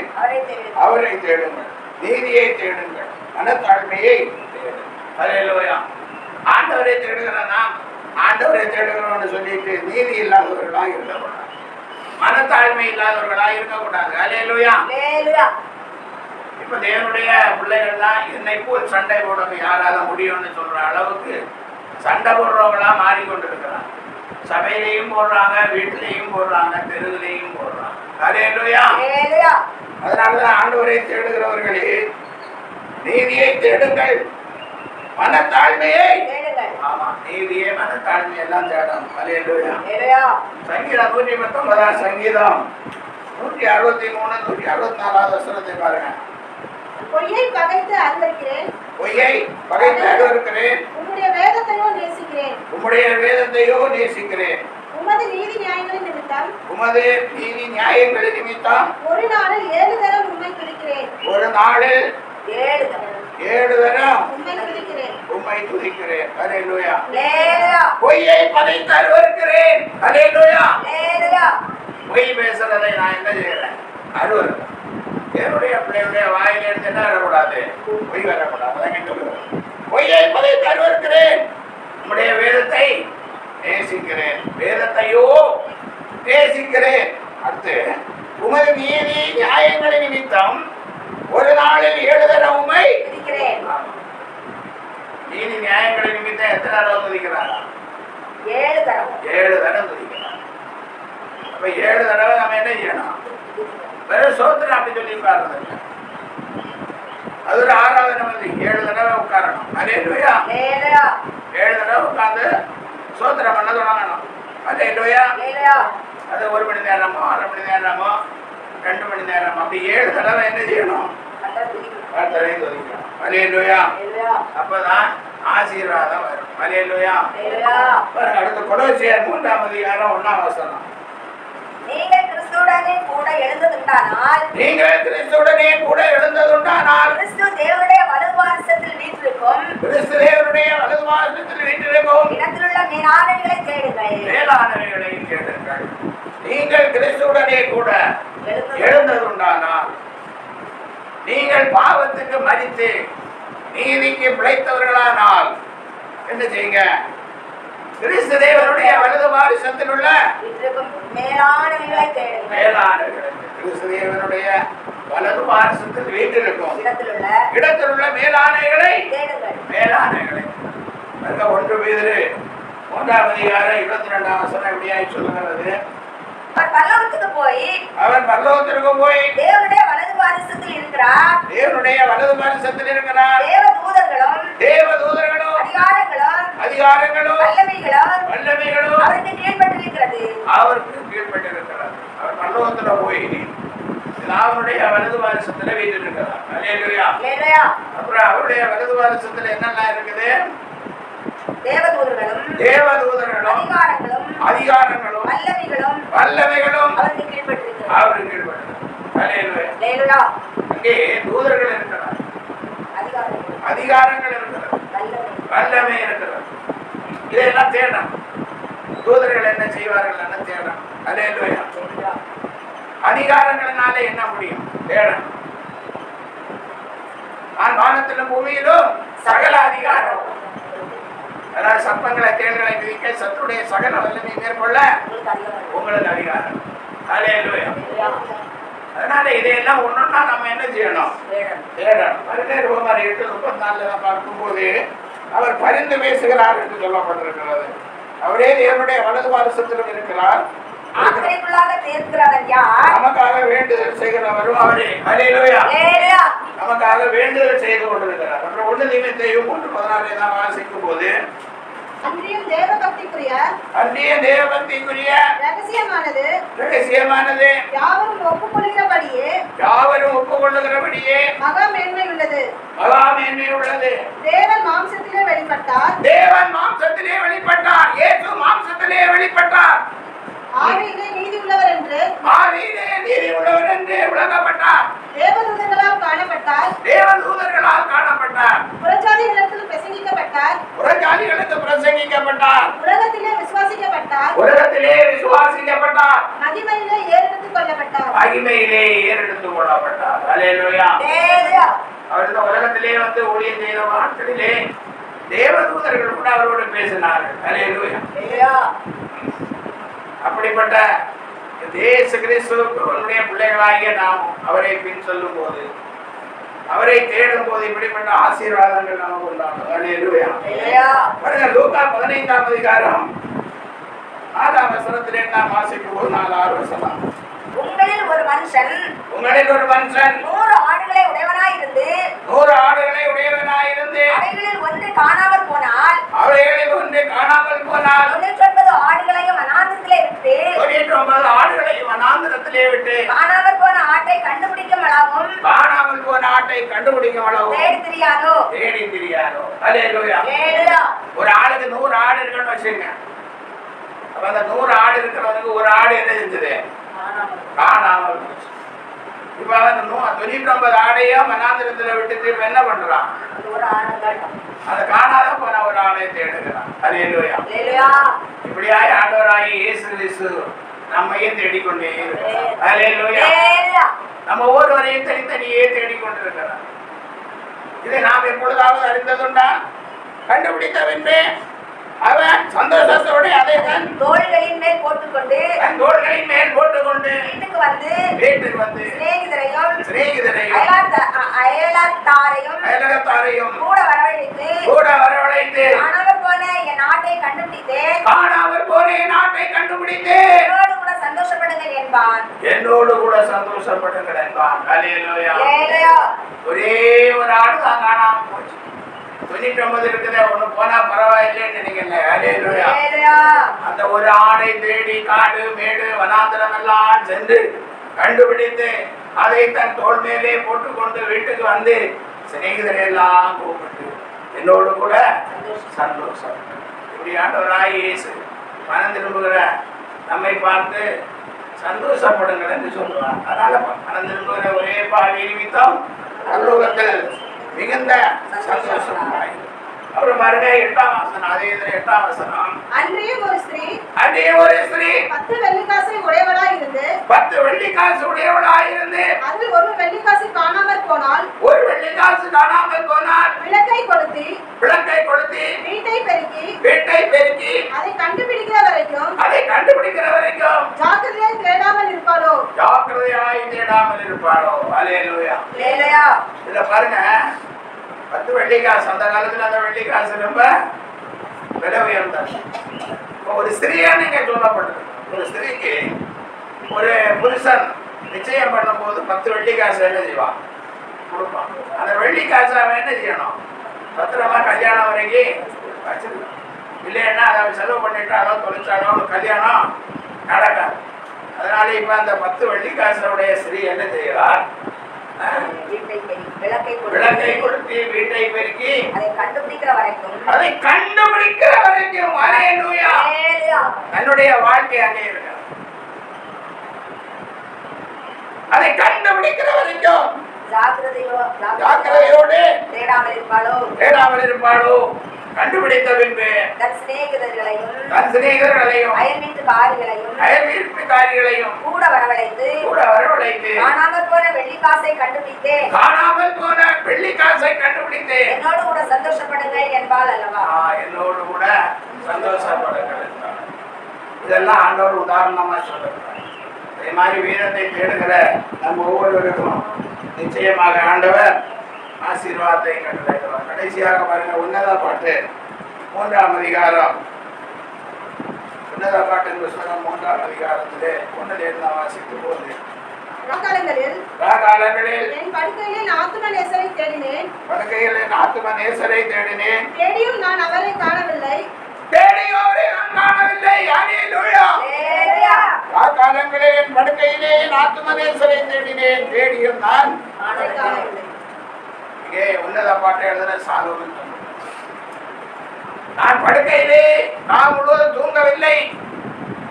அவரை தேடுங்கள், நீதியை தேடுங்கள், மனத்தாழ்மையை தேடுங்கள். ஹல்லேலூயா. ஆண்டவரை தேடுகிறனா, ஆண்டவரை தேடுகிறோம்னு சொல்லிட்டு நீதி இல்லாதவர்களா இருக்கக்கூடாது, மனத்தாழ்மை இல்லாதவர்களா இருக்கக்கூடாது. ஹல்லேலூயா. இப்ப தேவனுடைய பிள்ளைகள்லாம் என்னை போல் சண்டை போடணும் யாரால முடியும்னு சொல்ற அளவுக்கு சண்டை போடுறவங்களா மாறிக்கொண்டிருக்கிறாங்க. சபையிலையும் போடுறாங்க, வீட்டிலையும் போடுறாங்க, தெருவிலையும் போடுறாங்க. ஹல்லேலூயா. அதனாலதான் ஆண்டவரை தேடுகிறவர்களே, நீதியை தேடுங்கள், மனத்தாழ்மையை. ஆமா, நீதியை மனத்தாழ்மை எல்லாம் தேடணும். ஹல்லேலூயா. சங்கீதம் 119ஆம் சங்கீதம் 163 164 வசனத்தை பாருங்க. பொய்யை பகைத்து அருவருக்கிறேன், உம்முடைய வேதத்தையோ நேசிக்கிறேன். உமது நீதி நியாயங்களின் நிமித்தம் ஒரு நாளில் 7 தரம் உம்மை துதிக்கிறேன். ஒரு நாளில் 7 தரம் உம்மை துதிக்கிறேன். ஹல்லேலூயா. பொய்யை பகைத்து அருவருக்கிறேன். ஹல்லேலூயா. பொய் பேசுறதை நான் என்ன செய்யறேன்? அருவருக்கிறேன். என்னுடைய பிள்ளையுடைய வாயில இருந்து என்ன வரக்கூடாது? பொய் வரக்கூடாது. பொய்யை பகைத்து அருவருக்கிறேன், உம்முடைய வேதத்தை நேசிக்கிறேன், வேதத்தையோ நேசிக்கிறேன். அடுத்து, உமது நீதி நியாயங்களின் நிமித்தம் ஒரு நாளில் 7 தரம் உம்மை துதிக்கிறேன். நீதி நியாயங்களின் நிமித்தம் எத்தனை தடவை துதிக்கிறாரா? 7 தரம். 7 தரம் துதிக்கிறார். அப்ப 7 தடவை நம்ம என்ன செய்யணும்? வெறும் சோத்திரம் அப்படி சொல்லி உட்கார்றது இல்லை. அது ஒரு 6வது நமக்கு 7 தடவை உட்காரணும். அல்லேலூயா. 7 தடவை உட்கார்ந்து சோத்திரம் பண்ண தொடங்கணும். அல்லேலூயா. அது 1 மணி நேரமோ 1/2 மணி நேரமோ 2 மணி நேரமோ அப்படி 7 தடவை என்ன செய்யணும்? கர்த்தரை துதிக்கணும். அல்லேலூயா. அப்பதான் ஆசீர்வாதம் வரும். அல்லேலூயா. அடுத்த கொலோசியர் 3ஆம் அதிகாரம் 1ஆம் வசனம். நீங்கள் கிறிஸ்துவுடனே கூட எழுந்ததுண்டானால் கிறிஸ்து தேவனுடைய வலது பாரிசத்தில் வீற்றிருக்கும் இடத்திலுள்ள மேலானவைகளை தேடுங்கள். நீங்கள் கிறிஸ்துவுடனே கூட எழுந்ததுண்டானால் நீங்கள் பாவத்துக்கு மரித்து நீதிக்கு பிழைத்தவர்களானால் என்ன செய்யுங்க? கிறிஸ்து தேவனுடைய வலது பாரிசத்தில் உள்ள மேலானவைகளை தேடுங்கள். கிறிஸ்து தேவனுடைய வலது பாரிசத்தில் வீற்றிருக்கும் இடத்திலுள்ள மேலானவைகளை மேலானவைகளை 1 பேதுரு 3ஆம் அதிகாரம் 22ஆம் வசனம் எப்படியாய் சொல்லுகிறது? அவர் பரலோகத்திற்கு போய் தேவனுடைய வலது பாரிசத்தில் இருக்கிறார். தேவதூதர்களும் அதிகாரங்களும் வல்லமைகளும் அவருக்கு கீழ்ப்பட்டிருக்கிறது. அவர் பரலோகத்துல போய் அவருடைய வலது பாரிசத்துல வீற்றிருக்கிறார். அல்லேலூயா. அப்புறம் அவருடைய வலது பாரிசத்துல என்னெல்லாம் இருக்குது? தேவதூதர்களும் அதிகாரங்களும் வல்லமைகளும் அவருக்கு கீழ்ப்பட்டிருக்கிறது. அல்லேலூயா. அங்கே தூதர்கள் இருக்கிறார், அதிகாரங்கள் இருக்கிறது, வல்லமை இருக்கிறது. இதெல்லாம் தேடணும். தூதர்கள் என்ன செய்வார்கள் என்ன தேடணும். அல்லேலூயா. அதிகாரங்களினால என்ன முடியும்? தேடணும். நான் வானத்திலும் பூமியிலும் சகல அதிகாரம், அதாவது சர்ப்பங்களை தேள்களை விதிக்க சத்துடைய சகல வல்லமை மேற்கொள்ள உங்களுக்கு அதிகாரம். அல்லேலூயா. அதனால இதையெல்லாம் ஒன்னொன்னா நம்ம என்ன செய்யணும்? தேடணும். 8:34 பார்க்கும்போது அவர் பரிந்து பேசுகிறார் என்று சொல்லப்பட்டிருக்கிறது. அவரே தேவனுடைய வலது பாரிசத்திலும் இருக்கிறார். நமக்காக வேண்டுதல் செய்கிறவரும் அவரே. அல்லேலூயா. நமக்காக வேண்டுதல் செய்து கொண்டிருக்கிறார். அப்புறம் 1 தீமோத்தேயு 3:16 நாம் வாசிக்கும் போது அன்றியும் தேவபக்திக்குரிய ரகசியமானது யாவரும் ஒப்புக்கொள்கிறபடியே மகா மேன்மை உள்ளது. தேவன் மாம்சத்திலே வெளிப்பட்டார். இயேசு மாம்சத்திலே வெளிப்பட்டார். ஆவியிலே நீதி உள்ளவர் என்று விளங்கப்பட்டார். தேவதூதர்களால் காணப்பட்டார். புறஜாதிகளுக்கு பிரசங்கிக்கப்பட்டார். உலகத்திலே விசுவாசிக்கப்பட்டார். மகிமையிலே ஏறெடுத்துக் கொள்ளப்பட்டார். அல்லேலூயா. அவர் உலகத்திலே வந்து ஊழியம் செய்த நாட்களிலே தேவதூதர்கள் கூட அவரோடு பேசினார்கள். அல்லேலூயா. அப்படிப்பட்ட இயேசு கிறிஸ்துவுடைய பிள்ளைகளாகிய நாம் அவரை பின் சொல்லும் போது, அவரை தேடும் போது இப்படிப்பட்ட ஆசீர்வாதங்கள் நமக்கு உண்டாகும். அல்லேலூயா. லூக்கா 15ஆம் அதிகாரம் 4ஆம் வசனத்திலே நாம் வாசிக்கும் போது 4-6 வசனம். உங்களில் ஒரு மனுஷன் 100 ஆடுகளை உடையவனாயிருந்து அவைகளில் ஒன்று காணாமல் போனால் 99 ஆடுகளையும் வனாந்திரத்திலே விட்டு காணாமல் போன ஆட்டை கண்டுபிடிக்கும் அளவும் தேடி திரியாரோ. அல்லேலூயா. ஒரு ஆளுக்கு 100 ஆடு இருக்குன்னு வச்சுங்க. அப்ப அந்த 100 ஆடு இருக்கிறவனுக்கு ஒரு ஆடு என்ன செஞ்சது? காணாமல். இப்ப 99 ஆடையும் வனாந்திரத்துல விட்டுட்டு என்ன பண்றான்? அதை காணாத போன ஒரு ஆளை தேடுகிறான். அல்லேலூயா. இப்படியாய் ஆண்டவராகிய இயேசு கிறிஸ்து நம்மையும் தேடிக்கொண்டே இருக்கிறார். அல்லேலூயா. நம்ம ஒவ்வொருவரையும் தனித்தனியே தேடிக்கொண்டிருக்கிறார். இதை நாம் எப்பொழுதாவது அறிந்ததுண்டா? கண்டுபிடித்தவென்றே அவன் சந்தோஷத்தோடு அதை தன் தோள்களின் மேல் போட்டுக்கொண்டு வீட்டுக்கு வந்து சிநேகிதரையும் அயலத்தாரையும் கூட வரவழைத்து காணாமற் போன என் நாட்டை கண்டுபிடித்தேன் கூட என்பான். என்னோடு கூட சந்தோஷப்படுங்கள் என்பான். ஹல்லேலூயா. ஹல்லேலூயா. ஒரே ஒரு ஆடு தான் காணாம போச்சு. 99 இருக்குதே, ஒண்ணு போனா பரவாயில்லைன்னு நினைக்கல. ஹல்லேலூயா. ஹல்லேலூயா. அந்த ஒரு ஆடை தேடி காடு மேடு வனாந்தரம் எல்லாம் சென்று கண்டுபிடித்து அதை தன் தோள் மேலே போட்டுக்கொண்டு வீட்டுக்கு வந்து சிநேகிதரை எல்லாம் கூப்பிட்டு என்னோடு கூட சந்தோஷம். இப்படி ஆண்டவராய் இயேசு மனம் திரும்புகிற நம்மை பார்த்து சந்தோஷப்படுங்கள் என்று சொல்லுவார். அதனால மனம் திரும்புகிற ஒரே பாவி நிமித்தம் பரலோகத்தில் மிகுந்த சந்தோஷம். அப்புறம் பாருங்க 8ஆம் வசனம். அதே இதுல 8ஆம் வசனம். அன்றியும் ஒரு ஸ்திரீ 10 வெள்ளிக்காசை உடையவளாய் இருந்து 10 வெள்ளிக்காசு உடையவளாய் இருந்து அதில் ஒரு வெள்ளிக்காசு காணாமற் போனால் ஒரு வெள்ளிக்காசு காணாமல் போனால் விளக்கை கொளுத்தி வீட்டை பெருக்கி அதை கண்டுபிடிக்கிற வரைக்கும் ஜாக்கிரதையாய் தேடாமல் இருப்பாளோ. ஹல்லேலூயா. ஹல்லேலூயா. இதுல பாருங்க 10 வெள்ளிக்காசு. அந்த காலத்துல அந்த வெள்ளிக்காசு ரொம்ப விலை உயர்ந்தது. ஒரு ஸ்திரீயா நீங்க சொல்லப்படுது. ஒரு ஸ்திரீக்கு ஒரு புருஷன் நிச்சயம் பண்ணும் போது 10 வெள்ளிக்காசு என்ன செய்வான்? கொடுப்பான். அந்த வெள்ளிக்காசு அவன் என்ன செய்யணும்? பத்திரமா கல்யாணம் வரைக்கும் வச்சிருக்கான். இல்லைன்னா அதை செலவு பண்ணிட்டாலோ தொலைச்சாலோ கல்யாணம் நடக்காது. அதனால இப்ப அந்த 10 வெள்ளிக்காசுடைய ஸ்திரீ என்ன செய்யறார்? விளக்கை கொடுத்து வீட்டை பெருக்கி அதை கண்டுபிடிக்கிற வரைக்கும் ஹல்லேலூயா. தன்னுடைய வாழ்க்கை அங்கே இருக்கிறது. அதை கண்டுபிடிக்கிற வரைக்கும் ஜாக்கிரதையோடு தேடாமல் இருப்பாளோ. கண்டுபிடித்த பின்பு தன் சிநேகிதர்களையும் அயல் வீட்டுக்காரிகளையும் கூட வரவழைத்து காணாமல் போன வெள்ளிக்காசை கண்டுபிடித்தேன் என்னோடு கூட சந்தோஷப்படுங்கள் என்பாள் அல்லவா. என்னோடு கூட சந்தோஷப்படுங்கள். இதெல்லாம் ஆண்டவர் உதாரணமா சொல்றார். இதே மாதிரி வீரத்தை தேடுகிற நம்ம ஒவ்வொருவருக்கும் நிச்சயமாக ஆண்டவர் ஆசீர்வாதத்தை கட்டளையிடுவார். கடைசியாக பாருங்க, உன்னத பாட்டு 3ஆம் அதிகாரம். உன்னத பாட்டின் புத்தகம் 3ஆம் அதிகாரத்திலே 1 வாசித்து போது காலங்களில் என் படுக்கையிலே என் ஆத்தும நேசரை தேடினேன். தேடியும் நான் அவரை காணவில்லை. காலங்களில் என் படுக்கையிலே என் ஆத்தும நேசரை தேடினேன். தேடியும் நான் காணவில்லை. இங்கே உன்னத பாட்டை எழுதின சாலோமன். நான் படுக்கையிலே நான் முழுவதும் தூங்கவில்லை.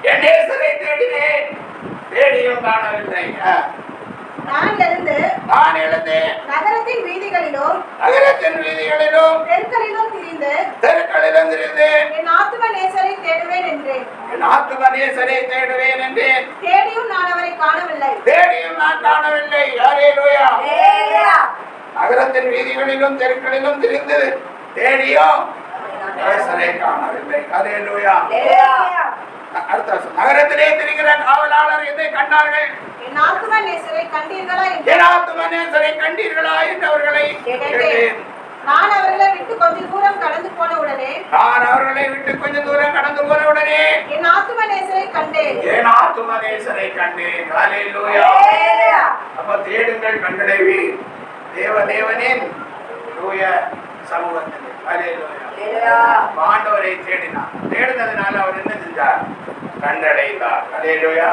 என் நேசரை தேடினேன். தேடியும் காணவில்லை. நான் எழுந்து நகரத்தின் வீதிகளிலும் தெருக்களிலும் திரிந்து என் ஆத்தும நேசரை தேடுவேன் என்றேன். தேடியும் நான் அவரை காணவில்லை. ஹல்லேலூயா. நகரத்தின் வீதிகளிலும் தெருக்களிலும் திரிந்து தேடியும் நேசரை காணவில்லை. ஹல்லேலூயா. நகரத்திலே திரிகிற காவலாளர் எதை கண்டார்கள்? என் ஆத்தும நேசரை கண்டீர்களா என்று அவர்களை கேட்டேன். நான் அவர்களை விட்டு கொஞ்ச தூரம் கடந்து போன உடனே என் ஆத்தும நேசரை கண்டேன். ஹல்லேலூயா. அப்ப தேடுங்கள், கண்டடைவீர். தேவனின் தூய சமூகத்தில். ஹல்லேலூயா. ஆண்டவரை தேடினார். தேடுனதுனால அவர் என்ன செஞ்சார்? கண்டடைந்தார். ஹல்லேலூயா.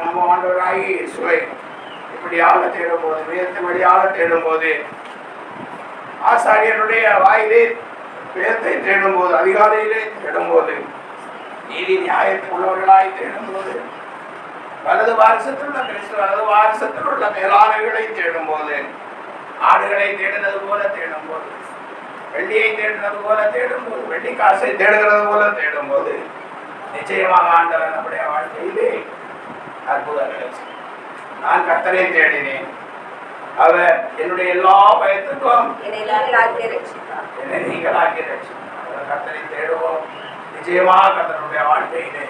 நம்ம ஆண்டவராகி இயேசுவை இப்படியாக தேடும்போது, வேதத்தின் வழியாக தேடும்போது, ஆசாரியனுடைய வாயிலே வேதத்தை தேடும்போது, அதிகாலையிலே தேடும்போது, நீதி நியாயத்தில் உள்ளவர்களாய் தேடும்போது, வலது வாரிசத்தில் உள்ள கிறிஸ்து வலது வாரிசத்தில் உள்ள மேலானவர்களை தேடும்போது, ஆடுகளை தேடுனது போல தேடும்போது, வெள்ளியை தேடுனது போல தேடும்போது, வெள்ளி காசை தேடுகிறது போல தேடும்போது, நிச்சயமாக ஆண்டவர் நம்முடைய வாழ்க்கையிலே அற்புதங்களை செய்வார். நான் கர்த்தரை தேடினேன். அவர் என்னுடைய எல்லா பயத்துக்கும் என்னை நீங்களாக்கி ரட்சித்தார். கர்த்தரை தேடுவோம். நிச்சயமாக கர்த்தருடைய வாழ்க்கையிலே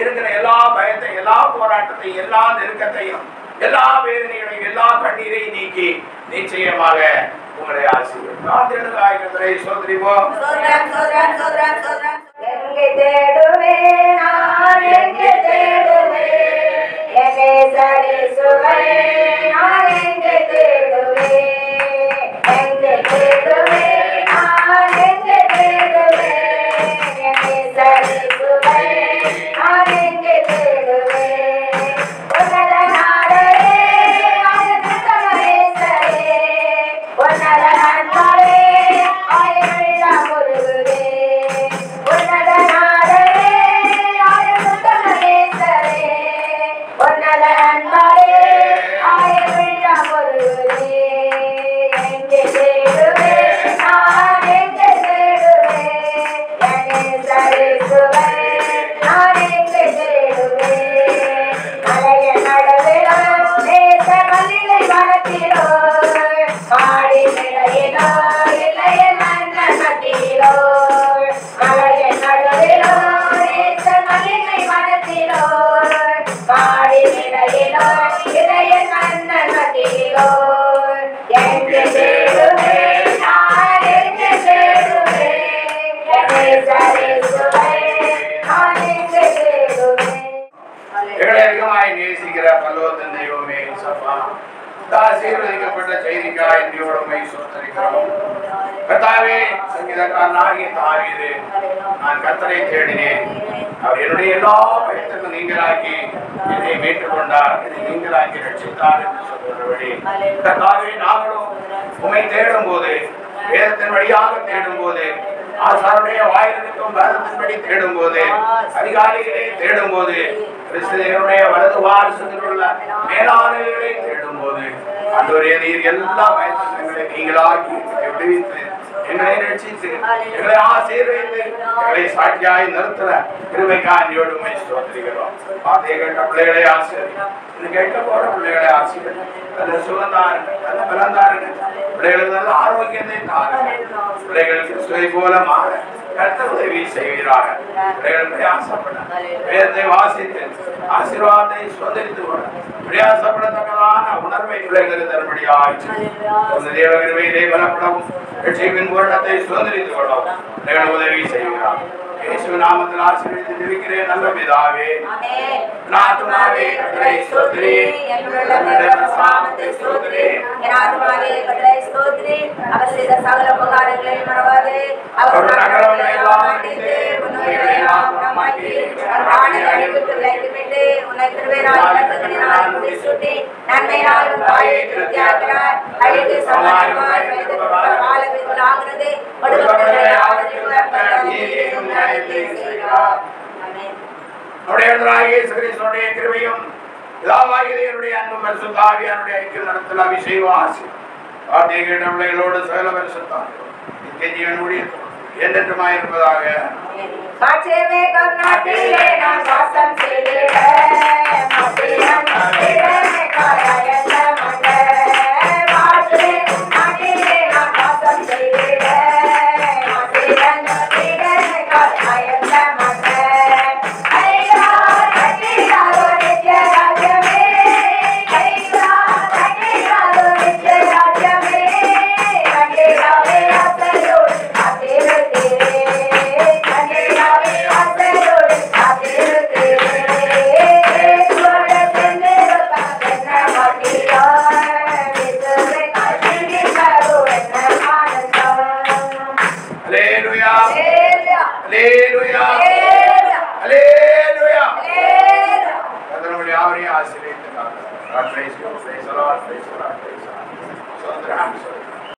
இருக்கிற எல்லா பயத்தை, எல்லா போராட்டத்தை, எல்லா நெருக்கத்தையும், எல்லா வேதனைகளையும், எல்லா கண்ணீரையும் நீக்கி நிச்சயமாக உங்களை ஆசீர்வதிப்பார். சோதரிவோம். எங்கே தேடுவேன், நான் எங்கே தேடுவேன், எங்கே செய்திக்காய் என்னோட உம்மை ஸ்தோத்திரிக்கிறோம். கர்த்தாவே, சங்கீதக்காரனாகிய தாவீது, நான் கர்த்தரை தேடினேன், அவர் என்னுடைய எல்லா பயத்துக்கும் நீங்களாக்கி என்னை மீட்டுக் கொண்டார், என்னை நீங்களாக்கி ரட்சித்தார் என்று சொல்கிறபடி கர்த்தாவே, நாங்களும் உம்மை தேடும் போது, வேதத்தின் வழியாக தேடும் போது, ஆசாருடைய வாயிலிருக்கும் வேதத்தின்படி தேடும் போது, அதிகாரிகளை தேடும் போது, கிறிஸ்துவனுடைய வலது வாரிசுகளில் உள்ள மேலாளர்களை தேடும் போது, ஆண்டவரே, நீர் எல்லா பயத்துக்களை நீங்களாக்கி விடுவித்து எங்களை ரட்சித்து எங்களை ஆசீர்வதித்து எங்களை சாட்சியாய் நிறுத்துற கிருபைக்காண்டியோடு உம்மை ஸ்தோத்திரிக்கிறோம். வார்த்தையை கேட்ட பிள்ளைகளை ஆசீர்வதியும், இன்னும் கேட்க போற பிள்ளைகளை ஆசீர்வதியும். நல்ல சுகந்தாருங்க, நல்ல பலந்தாருங்க, பிள்ளைகளுக்கு நல்ல ஆரோக்கியத்தை தாருங்க. பிள்ளைகள் கிறிஸ்துவை போல மாற கர்த்தர் உதவி செய்வீராக. பிள்ளைகள் பிரயாசப்பட வேதத்தை வாசித்து ஆசீர்வாதத்தை சுதந்திரித்து கொள்ள பிரயாசப்படத்தக்கதான உணர்வை பிள்ளைகளுக்கு தரும்படியாய் தேவ கிருபையிலே பலப்படவும் ரட்சிப்பின் பூரணத்தை சுதந்திரித்துக் கொள்ளவும் பிள்ளைகள் உதவி செய்கிறார். இயேசு நாமத்தில் ஆசீர்வதித்து ஜெபிக்கிறேன் நல்ல பிதாவே. ஆமென். ஆத்துமாவே கர்த்தரை ஸ்தோத்திரி, என் உள்ளமே நாமத்தை ஸ்தோத்திரி, என் ஆத்துமாவே கர்த்தரை ஸ்தோத்திரி, அவர் செய்த சகல உபகாரங்களையும் மறவாதே, அவர் நகரங்களை எல்லாம் அழித்து உன்னுடைய நாமமாக்கி பிராணனை அழிவுக்கு விலக்கிவிட்டு உன்னை திருவேரால் இலக்குகளினால் முடிசூட்டி நன்மையினாலும் வாயை திருப்தியாக்கிறார். அழித்து சமாதானமாய் வைத்து காலவிற்குள் ஆகிறது கொடுக்கப்பட்டதை ஆதரிப்பவர் தன் நீதியையும் நியாயத்தையும் செய்கிறார். ஆமென். நம்முடைய இயேசு கிறிஸ்துவின் கிருபையும் பிதாவாகிய தேவனுடைய அன்பும் பரிசுத்த ஆவியானவருடைய ஐக்கியம் நடத்தல் அபிஷேகம் ஆசீர்வாதம் வார்த்தையை கேட்ட பிள்ளைகளோடு சகல பரிசுத்தம் நித்திய ஜீவன் ஊழியத்தோடு என்றென்றுமாய் இருப்பதாக. காற்றே கர்நாட்டிலே நான் வாசம் செய்கிறேன், மத்தியம் மத்தியிலே காயல்ல மண்டே, காற்றே கர்நாட்டிலே நான் வாசம் செய்கிறேன், மத்தியம் மத்தியிலே காயல்ல மண்டே, ஐயா கட்டிடாரோ நித்ய ராஜ்யமே, ஐயா கட்டிடாரோ நித்ய ராஜ்யமே, கட்டிடாவே அசலோடு அதிருத்தே, கட்டிடாவே அசலோடு அதிருத்தே, ஏசுவோட சென்னேரோ தன்ன மாட்டியா, விசுவே கட்டிடாரோ என்ன ஆனந்தா. ஹல்லேலூயா, ஹல்லேலூயா, ஹல்லேலூயா, ஹல்லேலூயா. ஹல்லேலூயா. கர்த்தருடைய ஆவியை ஆசீர்வதித்து God bless you. Praise the Lord, praise the Lord, praise the Lord.